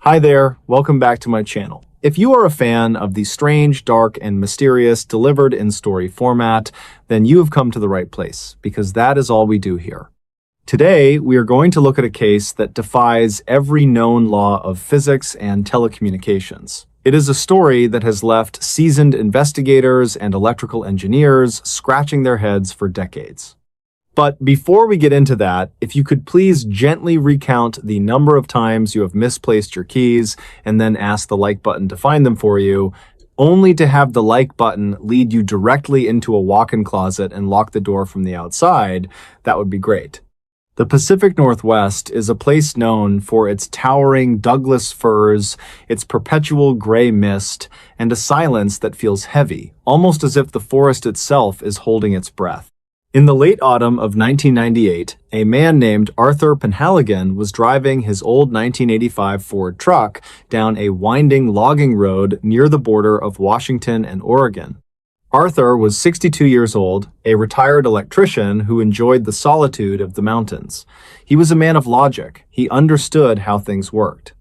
Hi there, welcome back to my channel. If you are a fan of the strange, dark, and mysterious delivered in story format, then you have come to the right place, because that is all we do here. Today, we are going to look at a case that defies every known law of physics and telecommunications. It is a story that has left seasoned investigators and electrical engineers scratching their heads for decades. But before we get into that, if you could please gently recount the number of times you have misplaced your keys and then ask the like button to find them for you, only to have the like button lead you directly into a walk-in closet and lock the door from the outside, that would be great. The Pacific Northwest is a place known for its towering Douglas firs, its perpetual gray mist, and a silence that feels heavy, almost as if the forest itself is holding its breath. In the late autumn of 1998, a man named Arthur Penhaligon was driving his old 1985 Ford truck down a winding logging road near the border of Washington and Oregon. Arthur was 62 years old, a retired electrician who enjoyed the solitude of the mountains. He was a man of logic. He understood how things worked.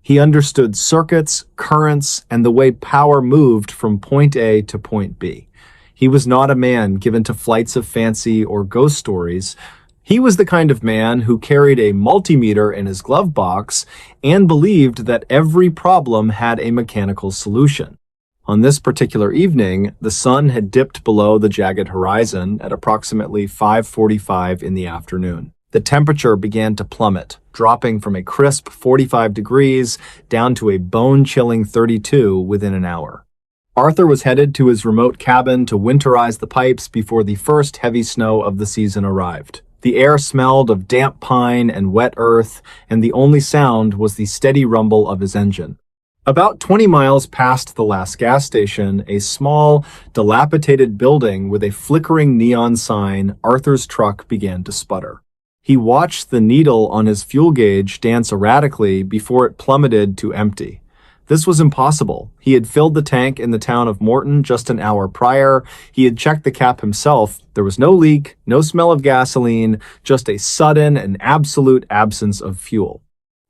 He understood circuits, currents, and the way power moved from point A to point B. He was not a man given to flights of fancy or ghost stories. He was the kind of man who carried a multimeter in his glove box and believed that every problem had a mechanical solution. On this particular evening, the sun had dipped below the jagged horizon at approximately 5:45 in the afternoon. The temperature began to plummet, dropping from a crisp 45 degrees down to a bone-chilling 32 within an hour. Arthur was headed to his remote cabin to winterize the pipes before the first heavy snow of the season arrived. The air smelled of damp pine and wet earth, and the only sound was the steady rumble of his engine. About 20 miles past the last gas station, a small, dilapidated building with a flickering neon sign, Arthur's truck began to sputter. He watched the needle on his fuel gauge dance erratically before it plummeted to empty. This was impossible. He had filled the tank in the town of Morton just an hour prior. He had checked the cap himself. There was no leak, no smell of gasoline, just a sudden and absolute absence of fuel.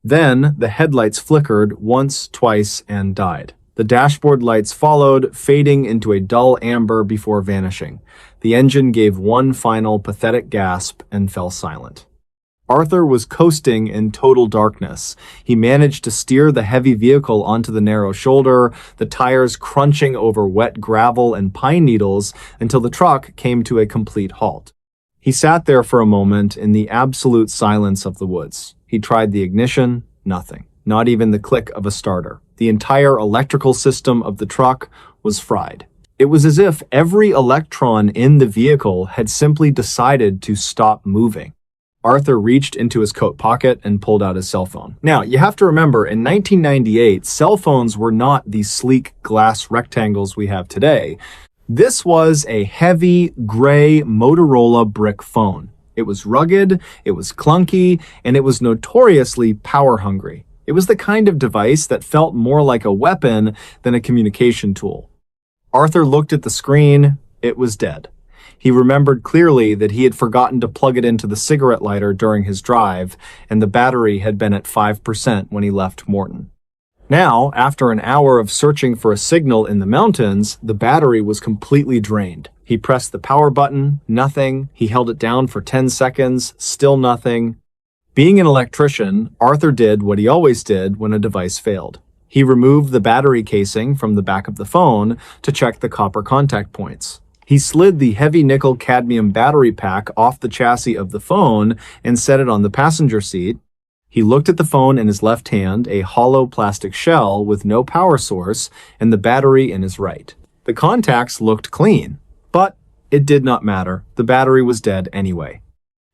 Then the headlights flickered once, twice, and died. The dashboard lights followed, fading into a dull amber before vanishing. The engine gave one final pathetic gasp and fell silent. Arthur was coasting in total darkness. He managed to steer the heavy vehicle onto the narrow shoulder, the tires crunching over wet gravel and pine needles until the truck came to a complete halt. He sat there for a moment in the absolute silence of the woods. He tried the ignition, nothing. Not even the click of a starter. The entire electrical system of the truck was fried. It was as if every electron in the vehicle had simply decided to stop moving. Arthur reached into his coat pocket and pulled out his cell phone. Now, you have to remember, in 1998, cell phones were not the sleek glass rectangles we have today. This was a heavy, gray Motorola brick phone. It was rugged, it was clunky, and it was notoriously power-hungry. It was the kind of device that felt more like a weapon than a communication tool. Arthur looked at the screen. It was dead. He remembered clearly that he had forgotten to plug it into the cigarette lighter during his drive, and the battery had been at 5% when he left Morton. Now, after an hour of searching for a signal in the mountains, the battery was completely drained. He pressed the power button, nothing. He held it down for 10 seconds, still nothing. Being an electrician, Arthur did what he always did when a device failed. He removed the battery casing from the back of the phone to check the copper contact points. He slid the heavy nickel cadmium battery pack off the chassis of the phone and set it on the passenger seat. He looked at the phone in his left hand, a hollow plastic shell with no power source, and the battery in his right. The contacts looked clean, but it did not matter. The battery was dead anyway.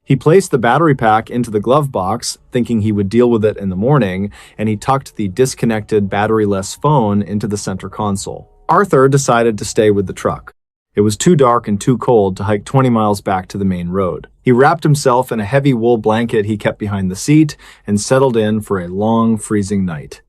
He placed the battery pack into the glove box, thinking he would deal with it in the morning, and he tucked the disconnected battery-less phone into the center console. Arthur decided to stay with the truck. It was too dark and too cold to hike 20 miles back to the main road. He wrapped himself in a heavy wool blanket he kept behind the seat and settled in for a long, freezing night.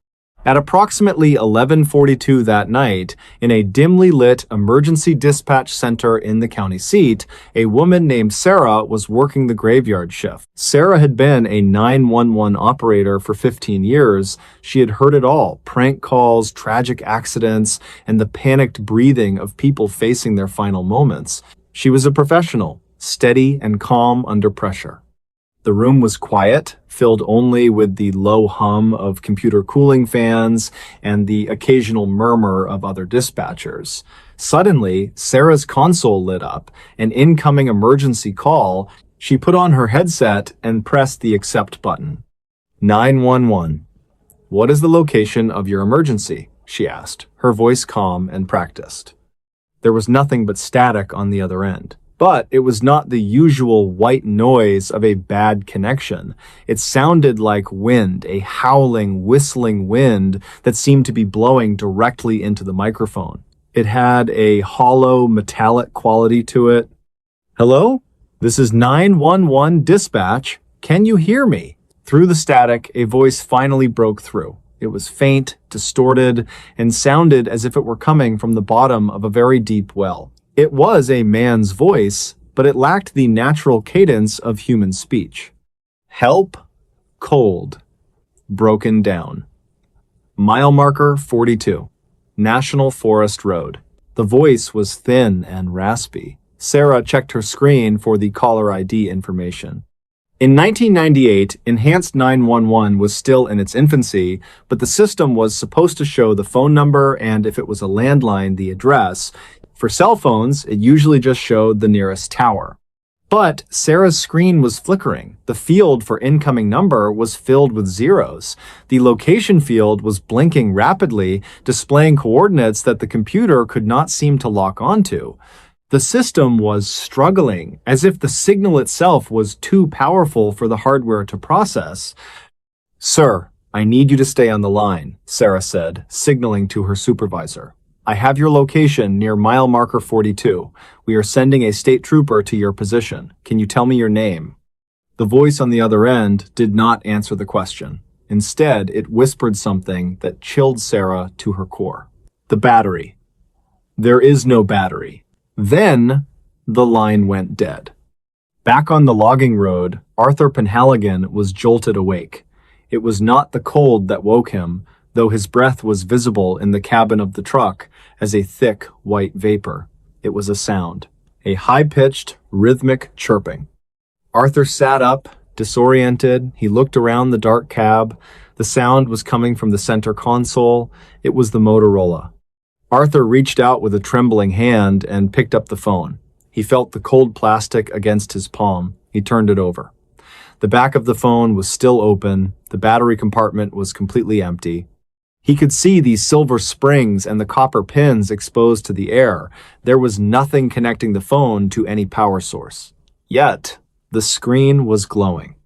At approximately 11:42 that night, in a dimly lit emergency dispatch center in the county seat, a woman named Sarah was working the graveyard shift. Sarah had been a 911 operator for 15 years. She had heard it all: prank calls, tragic accidents, and the panicked breathing of people facing their final moments. She was a professional, steady and calm under pressure. The room was quiet, filled only with the low hum of computer cooling fans and the occasional murmur of other dispatchers. Suddenly, Sarah's console lit up, an incoming emergency call. She put on her headset and pressed the accept button. 911. "What is the location of your emergency?" she asked, her voice calm and practiced. There was nothing but static on the other end. But it was not the usual white noise of a bad connection. It sounded like wind, a howling, whistling wind that seemed to be blowing directly into the microphone. It had a hollow, metallic quality to it. "Hello? This is 911 dispatch. Can you hear me?" Through the static, a voice finally broke through. It was faint, distorted, and sounded as if it were coming from the bottom of a very deep well. It was a man's voice, but it lacked the natural cadence of human speech. "Help, cold, broken down. Mile marker 42, National Forest Road." The voice was thin and raspy. Sarah checked her screen for the caller ID information. In 1998, Enhanced 911 was still in its infancy, but the system was supposed to show the phone number and, if it was a landline, the address. For cell phones, it usually just showed the nearest tower. But Sarah's screen was flickering. The field for incoming number was filled with zeros. The location field was blinking rapidly, displaying coordinates that the computer could not seem to lock onto. The system was struggling, as if the signal itself was too powerful for the hardware to process. "Sir, I need you to stay on the line," Sarah said, signaling to her supervisor. "I have your location near mile marker 42. We are sending a state trooper to your position. Can you tell me your name?" The voice on the other end did not answer the question. Instead, it whispered something that chilled Sarah to her core. "The battery. There is no battery." Then, the line went dead. Back on the logging road, Arthur Penhaligon was jolted awake. It was not the cold that woke him, though his breath was visible in the cabin of the truck as a thick white vapor. It was a sound, a high-pitched, rhythmic chirping. Arthur sat up, disoriented. He looked around the dark cab. The sound was coming from the center console. It was the Motorola. Arthur reached out with a trembling hand and picked up the phone. He felt the cold plastic against his palm. He turned it over. The back of the phone was still open. The battery compartment was completely empty. He could see the silver springs and the copper pins exposed to the air. There was nothing connecting the phone to any power source. Yet, the screen was glowing.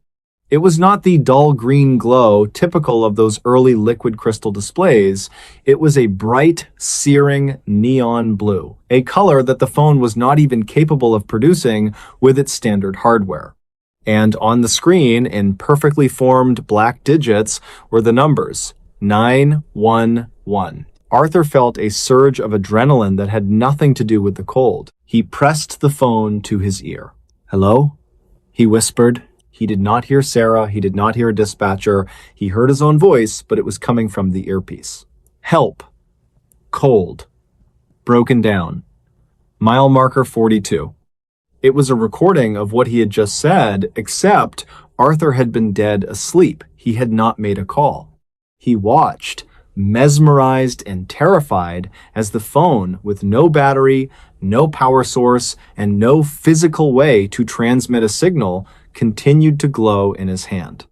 It was not the dull green glow typical of those early liquid crystal displays. It was a bright, searing neon blue, a color that the phone was not even capable of producing with its standard hardware. And on the screen, in perfectly formed black digits, were the numbers 911. Arthur felt a surge of adrenaline that had nothing to do with the cold. He pressed the phone to his ear. "Hello?" he whispered. He did not hear Sarah. He did not hear a dispatcher. He heard his own voice, but it was coming from the earpiece. "Help. Cold. Broken down. Mile marker 42. It was a recording of what he had just said, except Arthur had been dead asleep. He had not made a call. He watched, mesmerized and terrified, as the phone, with no battery, no power source, and no physical way to transmit a signal, continued to glow in his hand.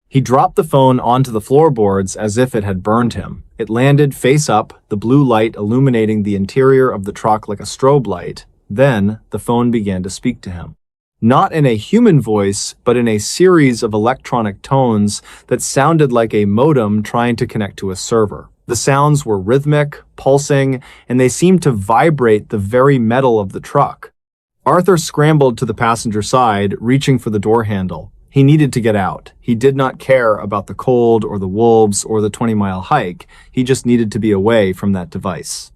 He dropped the phone onto the floorboards as if it had burned him. It landed face up, the blue light illuminating the interior of the truck like a strobe light. Then, the phone began to speak to him. Not in a human voice, but in a series of electronic tones that sounded like a modem trying to connect to a server. The sounds were rhythmic, pulsing, and they seemed to vibrate the very metal of the truck. Arthur scrambled to the passenger side, reaching for the door handle. He needed to get out. He did not care about the cold or the wolves or the 20-mile hike. He just needed to be away from that device.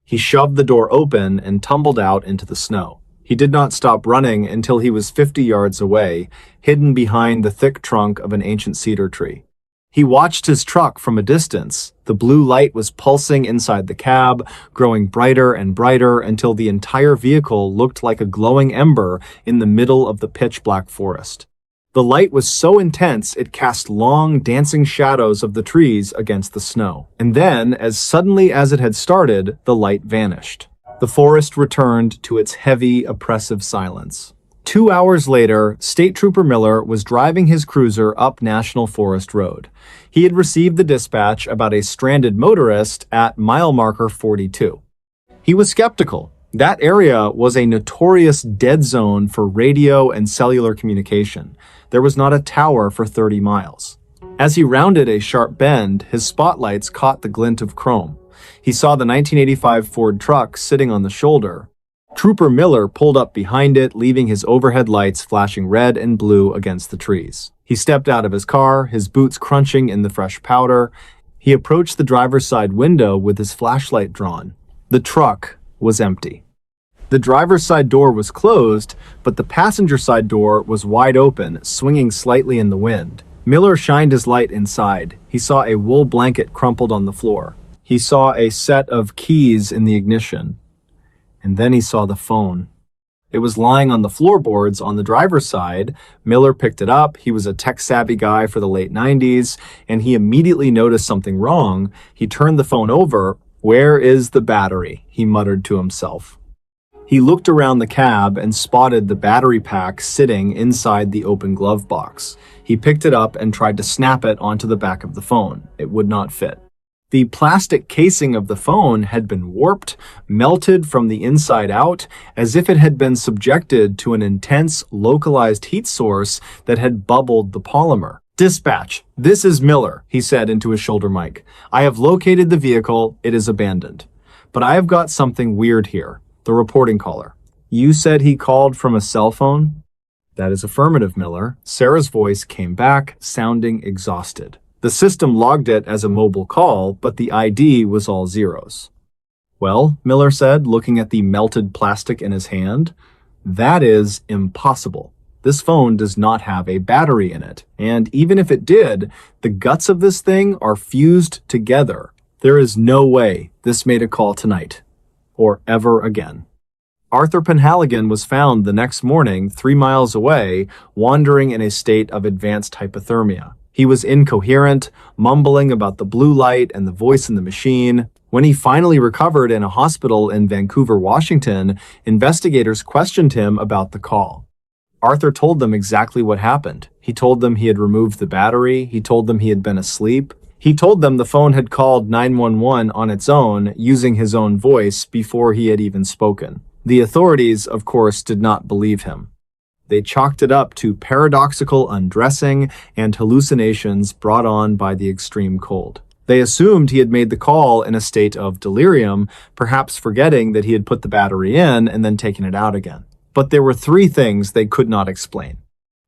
He shoved the door open and tumbled out into the snow. He did not stop running until he was 50 yards away, hidden behind the thick trunk of an ancient cedar tree. He watched his truck from a distance. The blue light was pulsing inside the cab, growing brighter and brighter until the entire vehicle looked like a glowing ember in the middle of the pitch-black forest. The light was so intense it cast long, dancing shadows of the trees against the snow. And then, as suddenly as it had started, the light vanished. The forest returned to its heavy, oppressive silence. 2 hours later, State Trooper Miller was driving his cruiser up National Forest Road. He had received the dispatch about a stranded motorist at mile marker 42. He was skeptical. That area was a notorious dead zone for radio and cellular communication. There was not a tower for 30 miles. As he rounded a sharp bend, his spotlights caught the glint of chrome. He saw the 1985 Ford truck sitting on the shoulder. Trooper Miller pulled up behind it, leaving his overhead lights flashing red and blue against the trees. He stepped out of his car, his boots crunching in the fresh powder. He approached the driver's side window with his flashlight drawn. The truck was empty. The driver's side door was closed, but the passenger side door was wide open, swinging slightly in the wind. Miller shined his light inside. He saw a wool blanket crumpled on the floor. He saw a set of keys in the ignition. And then he saw the phone. It was lying on the floorboards on the driver's side. Miller picked it up. He was a tech-savvy guy for the late 90s, and he immediately noticed something wrong. He turned the phone over. "Where is the battery?" he muttered to himself. He looked around the cab and spotted the battery pack sitting inside the open glove box. He picked it up and tried to snap it onto the back of the phone. It would not fit. The plastic casing of the phone had been warped, melted from the inside out, as if it had been subjected to an intense, localized heat source that had bubbled the polymer. "Dispatch, this is Miller," he said into his shoulder mic. "I have located the vehicle. It is abandoned. But I have got something weird here." The reporting caller: "You said he called from a cell phone?" "That is affirmative, Miller." Sarah's voice came back, sounding exhausted. The system logged it as a mobile call, but the ID was all zeros. "Well," Miller said, looking at the melted plastic in his hand, "that is impossible. This phone does not have a battery in it, and even if it did, the guts of this thing are fused together. There is no way this made a call tonight, or ever again." Arthur Penhaligon was found the next morning 3 miles away, wandering in a state of advanced hypothermia. He was incoherent, mumbling about the blue light and the voice in the machine. When he finally recovered in a hospital in Vancouver, Washington, investigators questioned him about the call. Arthur told them exactly what happened. He told them he had removed the battery. He told them he had been asleep. He told them the phone had called 911 on its own, using his own voice, before he had even spoken. The authorities, of course, did not believe him. They chalked it up to paradoxical undressing and hallucinations brought on by the extreme cold. They assumed he had made the call in a state of delirium, perhaps forgetting that he had put the battery in and then taken it out again. But there were 3 things they could not explain.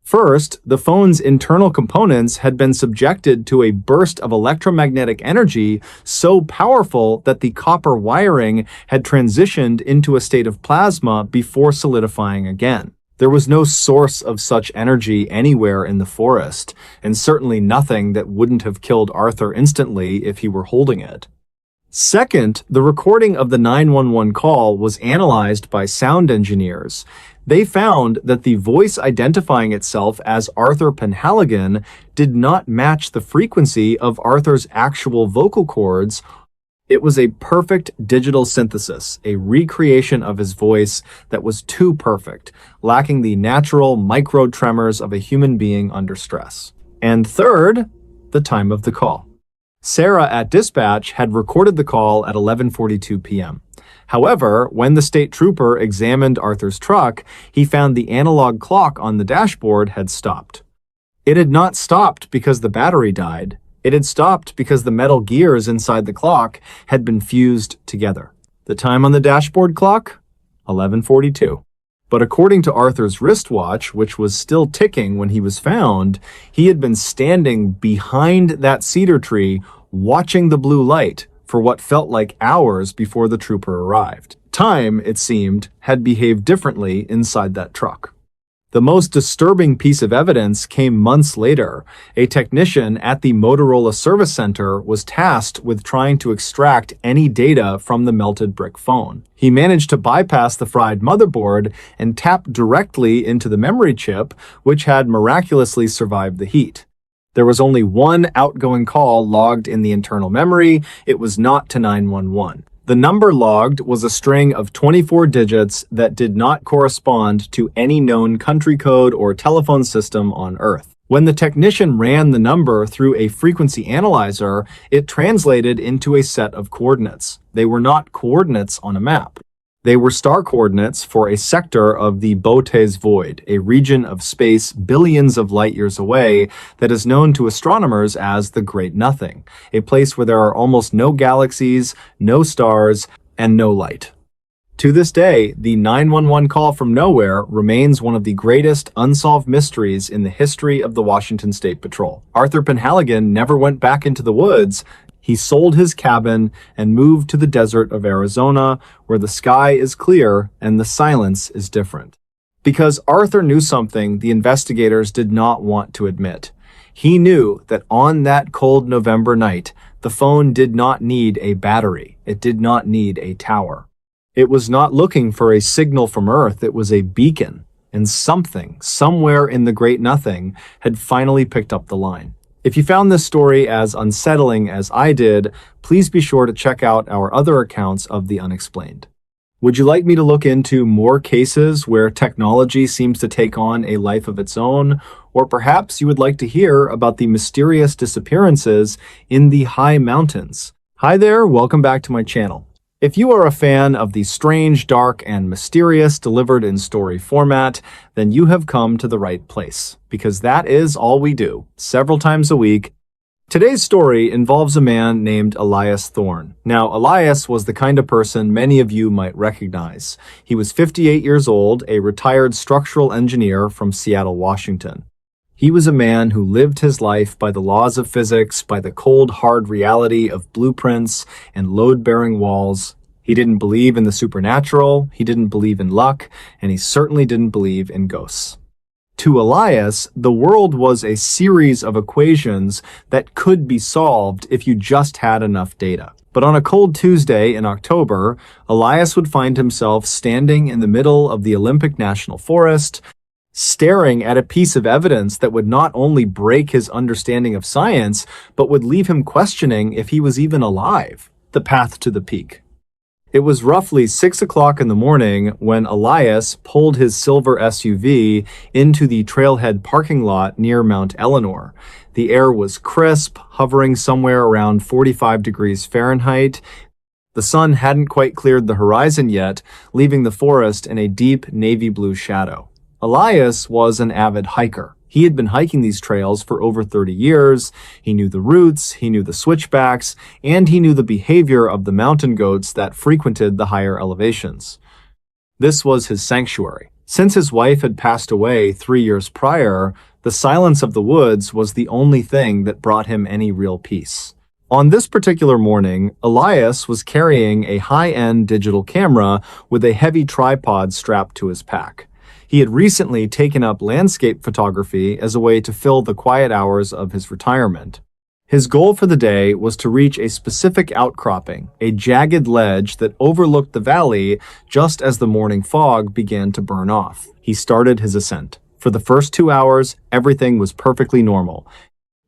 First, the phone's internal components had been subjected to a burst of electromagnetic energy so powerful that the copper wiring had transitioned into a state of plasma before solidifying again. There was no source of such energy anywhere in the forest, and certainly nothing that wouldn't have killed Arthur instantly if he were holding it. Second, the recording of the 911 call was analyzed by sound engineers. They found that the voice identifying itself as Arthur Penhaligon did not match the frequency of Arthur's actual vocal cords. It was a perfect digital synthesis, a recreation of his voice that was too perfect, lacking the natural micro-tremors of a human being under stress. And third, the time of the call. Sarah at dispatch had recorded the call at 11:42 p.m. However, when the state trooper examined Arthur's truck, he found the analog clock on the dashboard had stopped. It had not stopped because the battery died. It had stopped because the metal gears inside the clock had been fused together. The time on the dashboard clock? 11:42. But according to Arthur's wristwatch, which was still ticking when he was found, he had been standing behind that cedar tree watching the blue light for what felt like hours before the trooper arrived. Time, it seemed, had behaved differently inside that truck. The most disturbing piece of evidence came months later. A technician at the Motorola Service Center was tasked with trying to extract any data from the melted brick phone. He managed to bypass the fried motherboard and tap directly into the memory chip, which had miraculously survived the heat. There was only one outgoing call logged in the internal memory. It was not to 911. The number logged was a string of 24 digits that did not correspond to any known country code or telephone system on Earth. When the technician ran the number through a frequency analyzer, it translated into a set of coordinates. They were not coordinates on a map. They were star coordinates for a sector of the Botez Void, a region of space billions of light years away that is known to astronomers as the Great Nothing, a place where there are almost no galaxies, no stars, and no light. To this day, the 911 call from nowhere remains one of the greatest unsolved mysteries in the history of the Washington State Patrol. Arthur Penhaligon never went back into the woods. He sold his cabin and moved to the desert of Arizona, where the sky is clear and the silence is different. Because Arthur knew something the investigators did not want to admit. He knew that on that cold November night, the phone did not need a battery. It did not need a tower. It was not looking for a signal from Earth. It was a beacon. And something, somewhere in the Great Nothing, had finally picked up the line. If you found this story as unsettling as I did, please be sure to check out our other accounts of the Unexplained. Would you like me to look into more cases where technology seems to take on a life of its own? Or perhaps you would like to hear about the mysterious disappearances in the high mountains? Hi there, welcome back to my channel. If you are a fan of the strange, dark, and mysterious delivered in story format, then you have come to the right place, because that is all we do, several times a week. Today's story involves a man named Elias Thorne. Now, Elias was the kind of person many of you might recognize. He was 58 years old, a retired structural engineer from Seattle, Washington. He was a man who lived his life by the laws of physics, by the cold, hard reality of blueprints and load-bearing walls. He didn't believe in the supernatural, he didn't believe in luck, and he certainly didn't believe in ghosts. To Elias, the world was a series of equations that could be solved if you just had enough data. But on a cold Tuesday in October, Elias would find himself standing in the middle of the Olympic National Forest, staring at a piece of evidence that would not only break his understanding of science, but would leave him questioning if he was even alive: the path to the peak. It was roughly 6 o'clock in the morning when Elias pulled his silver SUV into the trailhead parking lot near Mount Eleanor. The air was crisp, hovering somewhere around 45 degrees Fahrenheit. The sun hadn't quite cleared the horizon yet, leaving the forest in a deep navy blue shadow. Elias was an avid hiker. He had been hiking these trails for over 30 years. He knew the routes, he knew the switchbacks, and he knew the behavior of the mountain goats that frequented the higher elevations. This was his sanctuary. Since his wife had passed away 3 years prior, the silence of the woods was the only thing that brought him any real peace. On this particular morning, Elias was carrying a high-end digital camera with a heavy tripod strapped to his pack. He had recently taken up landscape photography as a way to fill the quiet hours of his retirement. His goal for the day was to reach a specific outcropping, a jagged ledge that overlooked the valley just as the morning fog began to burn off. He started his ascent. For the first 2 hours, everything was perfectly normal.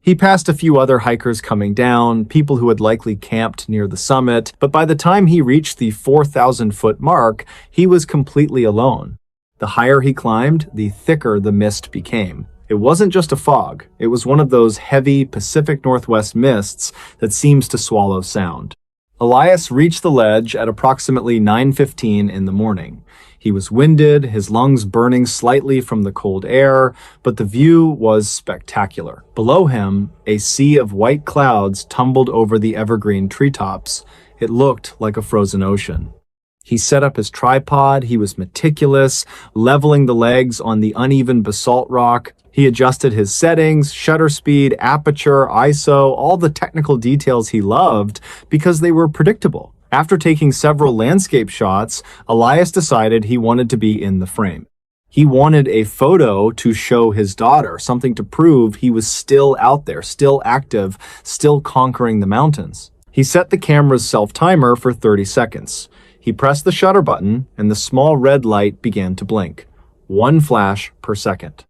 He passed a few other hikers coming down, people who had likely camped near the summit, but by the time he reached the 4,000-foot mark, he was completely alone. The higher he climbed, the thicker the mist became. It wasn't just a fog. It was one of those heavy Pacific Northwest mists that seems to swallow sound. Elias reached the ledge at approximately 9:15 in the morning. He was winded, his lungs burning slightly from the cold air, but the view was spectacular. Below him, a sea of white clouds tumbled over the evergreen treetops. It looked like a frozen ocean. He set up his tripod, he was meticulous, leveling the legs on the uneven basalt rock. He adjusted his settings, shutter speed, aperture, ISO, all the technical details he loved because they were predictable. After taking several landscape shots, Elias decided he wanted to be in the frame. He wanted a photo to show his daughter, something to prove he was still out there, still active, still conquering the mountains. He set the camera's self-timer for 30 seconds. He pressed the shutter button, and the small red light began to blink. 1 flash per second.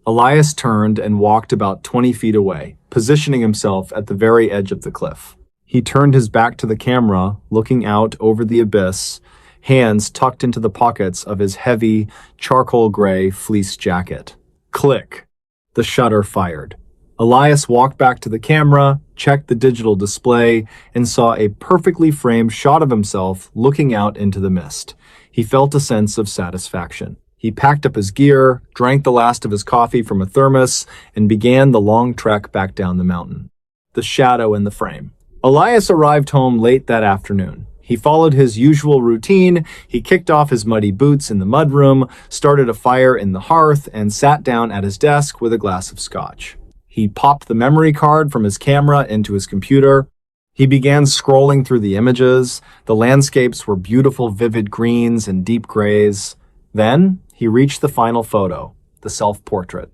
Elias turned and walked about 20 feet away, positioning himself at the very edge of the cliff. He turned his back to the camera, looking out over the abyss, hands tucked into the pockets of his heavy, charcoal gray fleece jacket. Click. The shutter fired. Elias walked back to the camera, checked the digital display, and saw a perfectly framed shot of himself looking out into the mist. He felt a sense of satisfaction. He packed up his gear, drank the last of his coffee from a thermos, and began the long trek back down the mountain. The shadow in the frame. Elias arrived home late that afternoon. He followed his usual routine. He kicked off his muddy boots in the mudroom, started a fire in the hearth, and sat down at his desk with a glass of scotch. He popped the memory card from his camera into his computer. He began scrolling through the images. The landscapes were beautiful, vivid greens and deep grays. Then he reached the final photo, the self-portrait.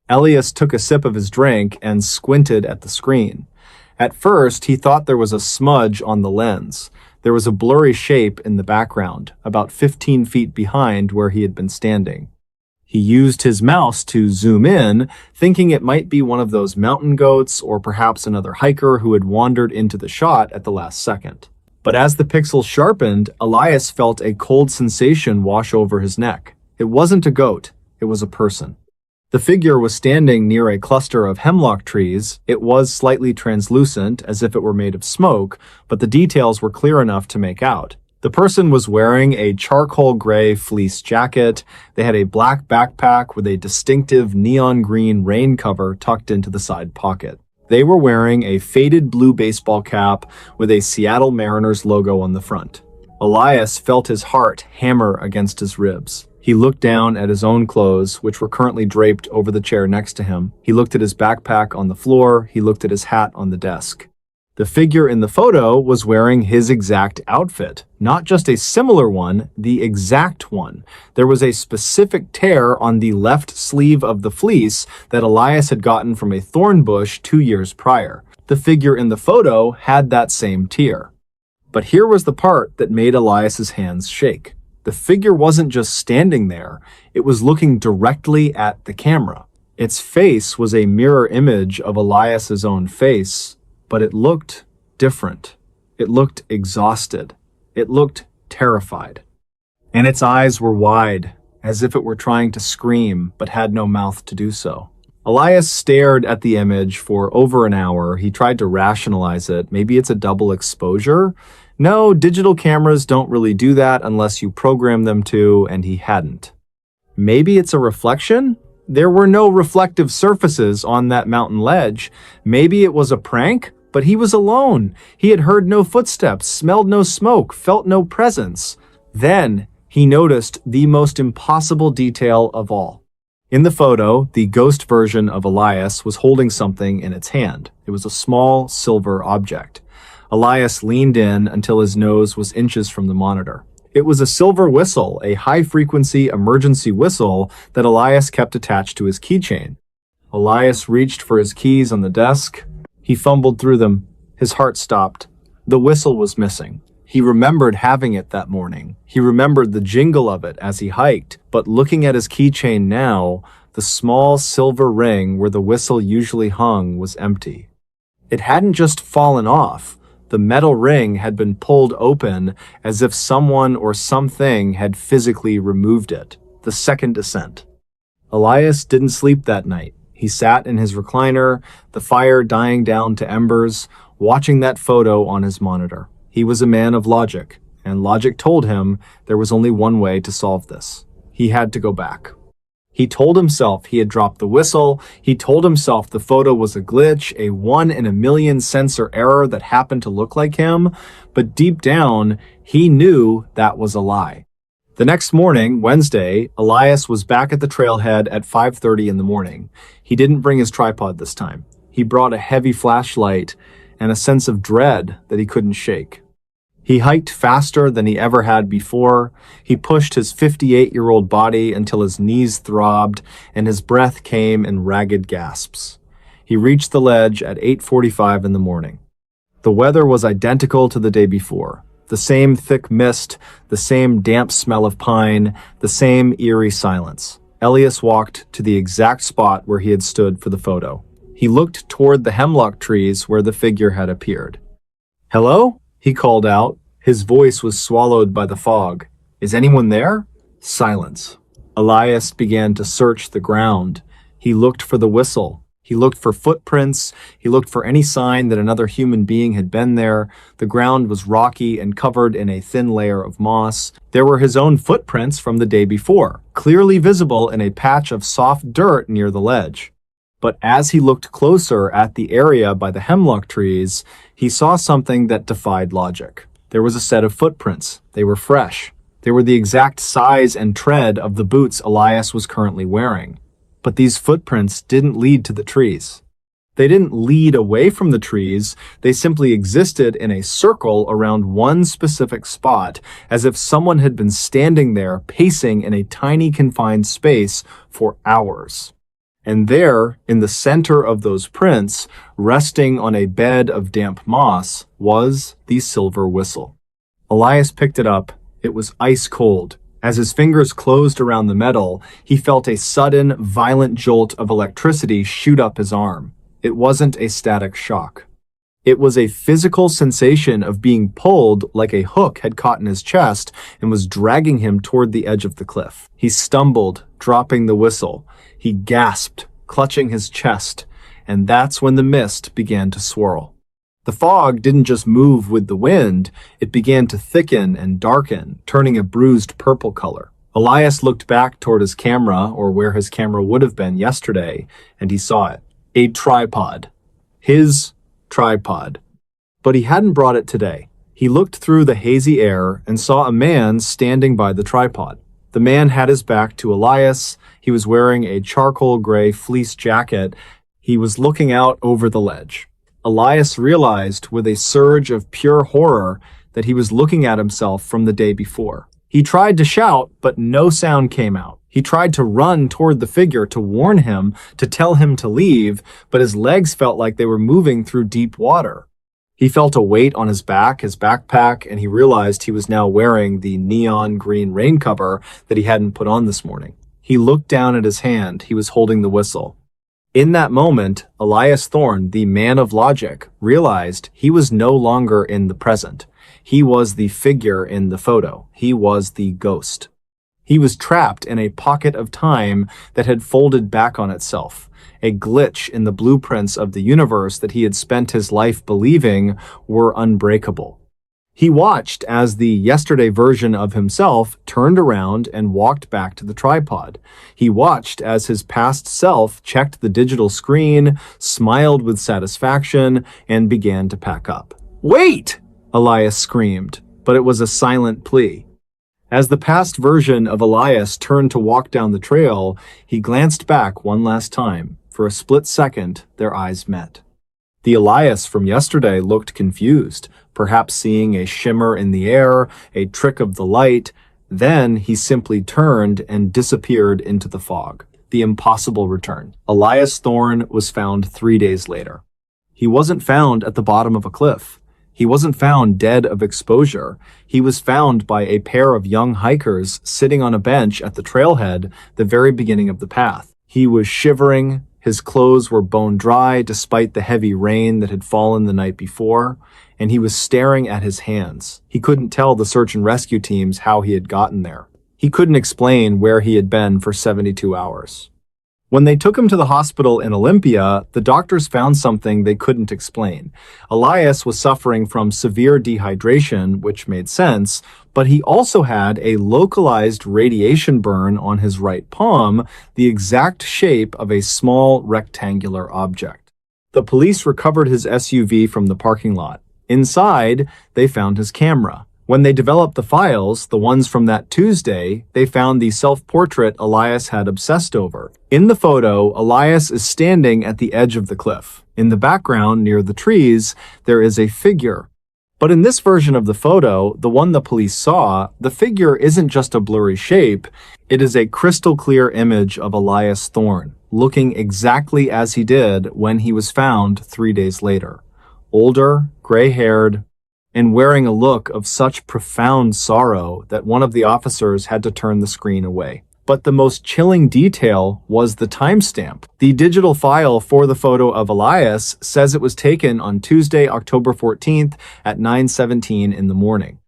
Elias took a sip of his drink and squinted at the screen. At first, he thought there was a smudge on the lens. There was a blurry shape in the background, about 15 feet behind where he had been standing. He used his mouse to zoom in, thinking it might be one of those mountain goats or perhaps another hiker who had wandered into the shot at the last second. But as the pixels sharpened, Elias felt a cold sensation wash over his neck. It wasn't a goat, it was a person. The figure was standing near a cluster of hemlock trees. It was slightly translucent, as if it were made of smoke, but the details were clear enough to make out. The person was wearing a charcoal gray fleece jacket. They had a black backpack with a distinctive neon green rain cover tucked into the side pocket. They were wearing a faded blue baseball cap with a Seattle Mariners logo on the front. Elias felt his heart hammer against his ribs. He looked down at his own clothes, which were currently draped over the chair next to him. He looked at his backpack on the floor. He looked at his hat on the desk. The figure in the photo was wearing his exact outfit. Not just a similar one, the exact one. There was a specific tear on the left sleeve of the fleece that Elias had gotten from a thorn bush 2 years prior. The figure in the photo had that same tear. But here was the part that made Elias's hands shake. The figure wasn't just standing there, it was looking directly at the camera. Its face was a mirror image of Elias's own face, but it looked different. It looked exhausted. It looked terrified. And its eyes were wide, as if it were trying to scream, but had no mouth to do so. Elias stared at the image for over an hour. He tried to rationalize it. Maybe it's a double exposure? No, digital cameras don't really do that unless you program them to, and he hadn't. Maybe it's a reflection? There were no reflective surfaces on that mountain ledge. Maybe it was a prank, but he was alone. He had heard no footsteps, smelled no smoke, felt no presence. Then he noticed the most impossible detail of all. In the photo, the ghost version of Elias was holding something in its hand. It was a small silver object. Elias leaned in until his nose was inches from the monitor. It was a silver whistle, a high-frequency emergency whistle that Elias kept attached to his keychain. Elias reached for his keys on the desk. He fumbled through them. His heart stopped. The whistle was missing. He remembered having it that morning. He remembered the jingle of it as he hiked. But looking at his keychain now, the small silver ring where the whistle usually hung was empty. It hadn't just fallen off. The metal ring had been pulled open as if someone or something had physically removed it. The second descent. Elias didn't sleep that night. He sat in his recliner, the fire dying down to embers, watching that photo on his monitor. He was a man of logic, and logic told him there was only one way to solve this. He had to go back. He told himself he had dropped the whistle. He told himself the photo was a glitch, a 1 in a million sensor error that happened to look like him. But deep down, he knew that was a lie. The next morning, Wednesday, Elias was back at the trailhead at 5:30 in the morning. He didn't bring his tripod this time. He brought a heavy flashlight and a sense of dread that he couldn't shake. He hiked faster than he ever had before. He pushed his 58-year-old body until his knees throbbed and his breath came in ragged gasps. He reached the ledge at 8:45 in the morning. The weather was identical to the day before. The same thick mist, the same damp smell of pine, the same eerie silence. Elias walked to the exact spot where he had stood for the photo. He looked toward the hemlock trees where the figure had appeared. "Hello?" he called out. His voice was swallowed by the fog. "Is anyone there?" Silence. Elias began to search the ground. He looked for the whistle. He looked for footprints. He looked for any sign that another human being had been there. The ground was rocky and covered in a thin layer of moss. There were his own footprints from the day before, clearly visible in a patch of soft dirt near the ledge. But as he looked closer at the area by the hemlock trees, he saw something that defied logic. There was a set of footprints. They were fresh. They were the exact size and tread of the boots Elias was currently wearing. But these footprints didn't lead to the trees. They didn't lead away from the trees. They simply existed in a circle around one specific spot, as if someone had been standing there pacing in a tiny confined space for hours. And there, in the center of those prints, resting on a bed of damp moss, was the silver whistle. Elias picked it up. It was ice cold. As his fingers closed around the metal, he felt a sudden, violent jolt of electricity shoot up his arm. It wasn't a static shock. It was a physical sensation of being pulled like a hook had caught in his chest and was dragging him toward the edge of the cliff. He stumbled, dropping the whistle. He gasped, clutching his chest, and that's when the mist began to swirl. The fog didn't just move with the wind, it began to thicken and darken, turning a bruised purple color. Elias looked back toward his camera, or where his camera would have been yesterday, and he saw it. A tripod. His tripod. But he hadn't brought it today. He looked through the hazy air and saw a man standing by the tripod. The man had his back to Elias. He was wearing a charcoal gray fleece jacket. He was looking out over the ledge. Elias realized with a surge of pure horror that he was looking at himself from the day before. He tried to shout, but no sound came out. He tried to run toward the figure to warn him, to tell him to leave, but his legs felt like they were moving through deep water. He felt a weight on his back, his backpack, and he realized he was now wearing the neon green rain cover that he hadn't put on this morning. He looked down at his hand. He was holding the whistle. In that moment, Elias Thorne, the man of logic, realized he was no longer in the present. He was the figure in the photo. He was the ghost. He was trapped in a pocket of time that had folded back on itself, a glitch in the blueprints of the universe that he had spent his life believing were unbreakable. He watched as the yesterday version of himself turned around and walked back to the tripod. He watched as his past self checked the digital screen, smiled with satisfaction, and began to pack up. "Wait!" Elias screamed, but it was a silent plea. As the past version of Elias turned to walk down the trail, he glanced back one last time. For a split second, their eyes met. The Elias from yesterday looked confused, perhaps seeing a shimmer in the air, a trick of the light. Then he simply turned and disappeared into the fog. The impossible return. Elias Thorne was found 3 days later. He wasn't found at the bottom of a cliff. He wasn't found dead of exposure. He was found by a pair of young hikers sitting on a bench at the trailhead, the very beginning of the path. He was shivering. His clothes were bone dry despite the heavy rain that had fallen the night before, and he was staring at his hands. He couldn't tell the search and rescue teams how he had gotten there. He couldn't explain where he had been for 72 hours. When they took him to the hospital in Olympia, the doctors found something they couldn't explain. Elias was suffering from severe dehydration, which made sense, but he also had a localized radiation burn on his right palm, the exact shape of a small rectangular object. The police recovered his SUV from the parking lot. Inside, they found his camera. When they developed the files, the ones from that Tuesday, they found the self-portrait Elias had obsessed over. In the photo, Elias is standing at the edge of the cliff. In the background, near the trees, there is a figure. But in this version of the photo, the one the police saw, the figure isn't just a blurry shape, it is a crystal clear image of Elias Thorne, looking exactly as he did when he was found 3 days later. Older, gray-haired, and wearing a look of such profound sorrow that one of the officers had to turn the screen away. But the most chilling detail was the timestamp. The digital file for the photo of Elias says it was taken on Tuesday, October 14th at 9:17 in the morning.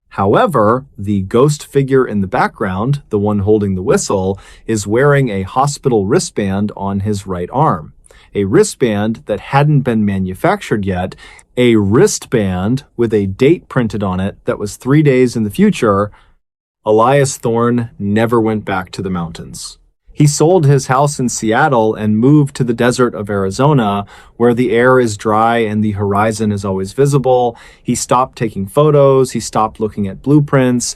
However, the ghost figure in the background, the one holding the whistle, is wearing a hospital wristband on his right arm. A wristband that hadn't been manufactured yet, a wristband with a date printed on it that was 3 days in the future. Elias Thorne never went back to the mountains. He sold his house in Seattle and moved to the desert of Arizona, where the air is dry and the horizon is always visible. He stopped taking photos, he stopped looking at blueprints,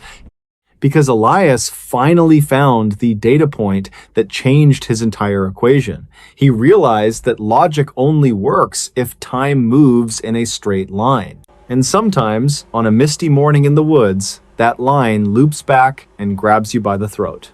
because Elias finally found the data point that changed his entire equation. He realized that logic only works if time moves in a straight line. And sometimes, on a misty morning in the woods, that line loops back and grabs you by the throat.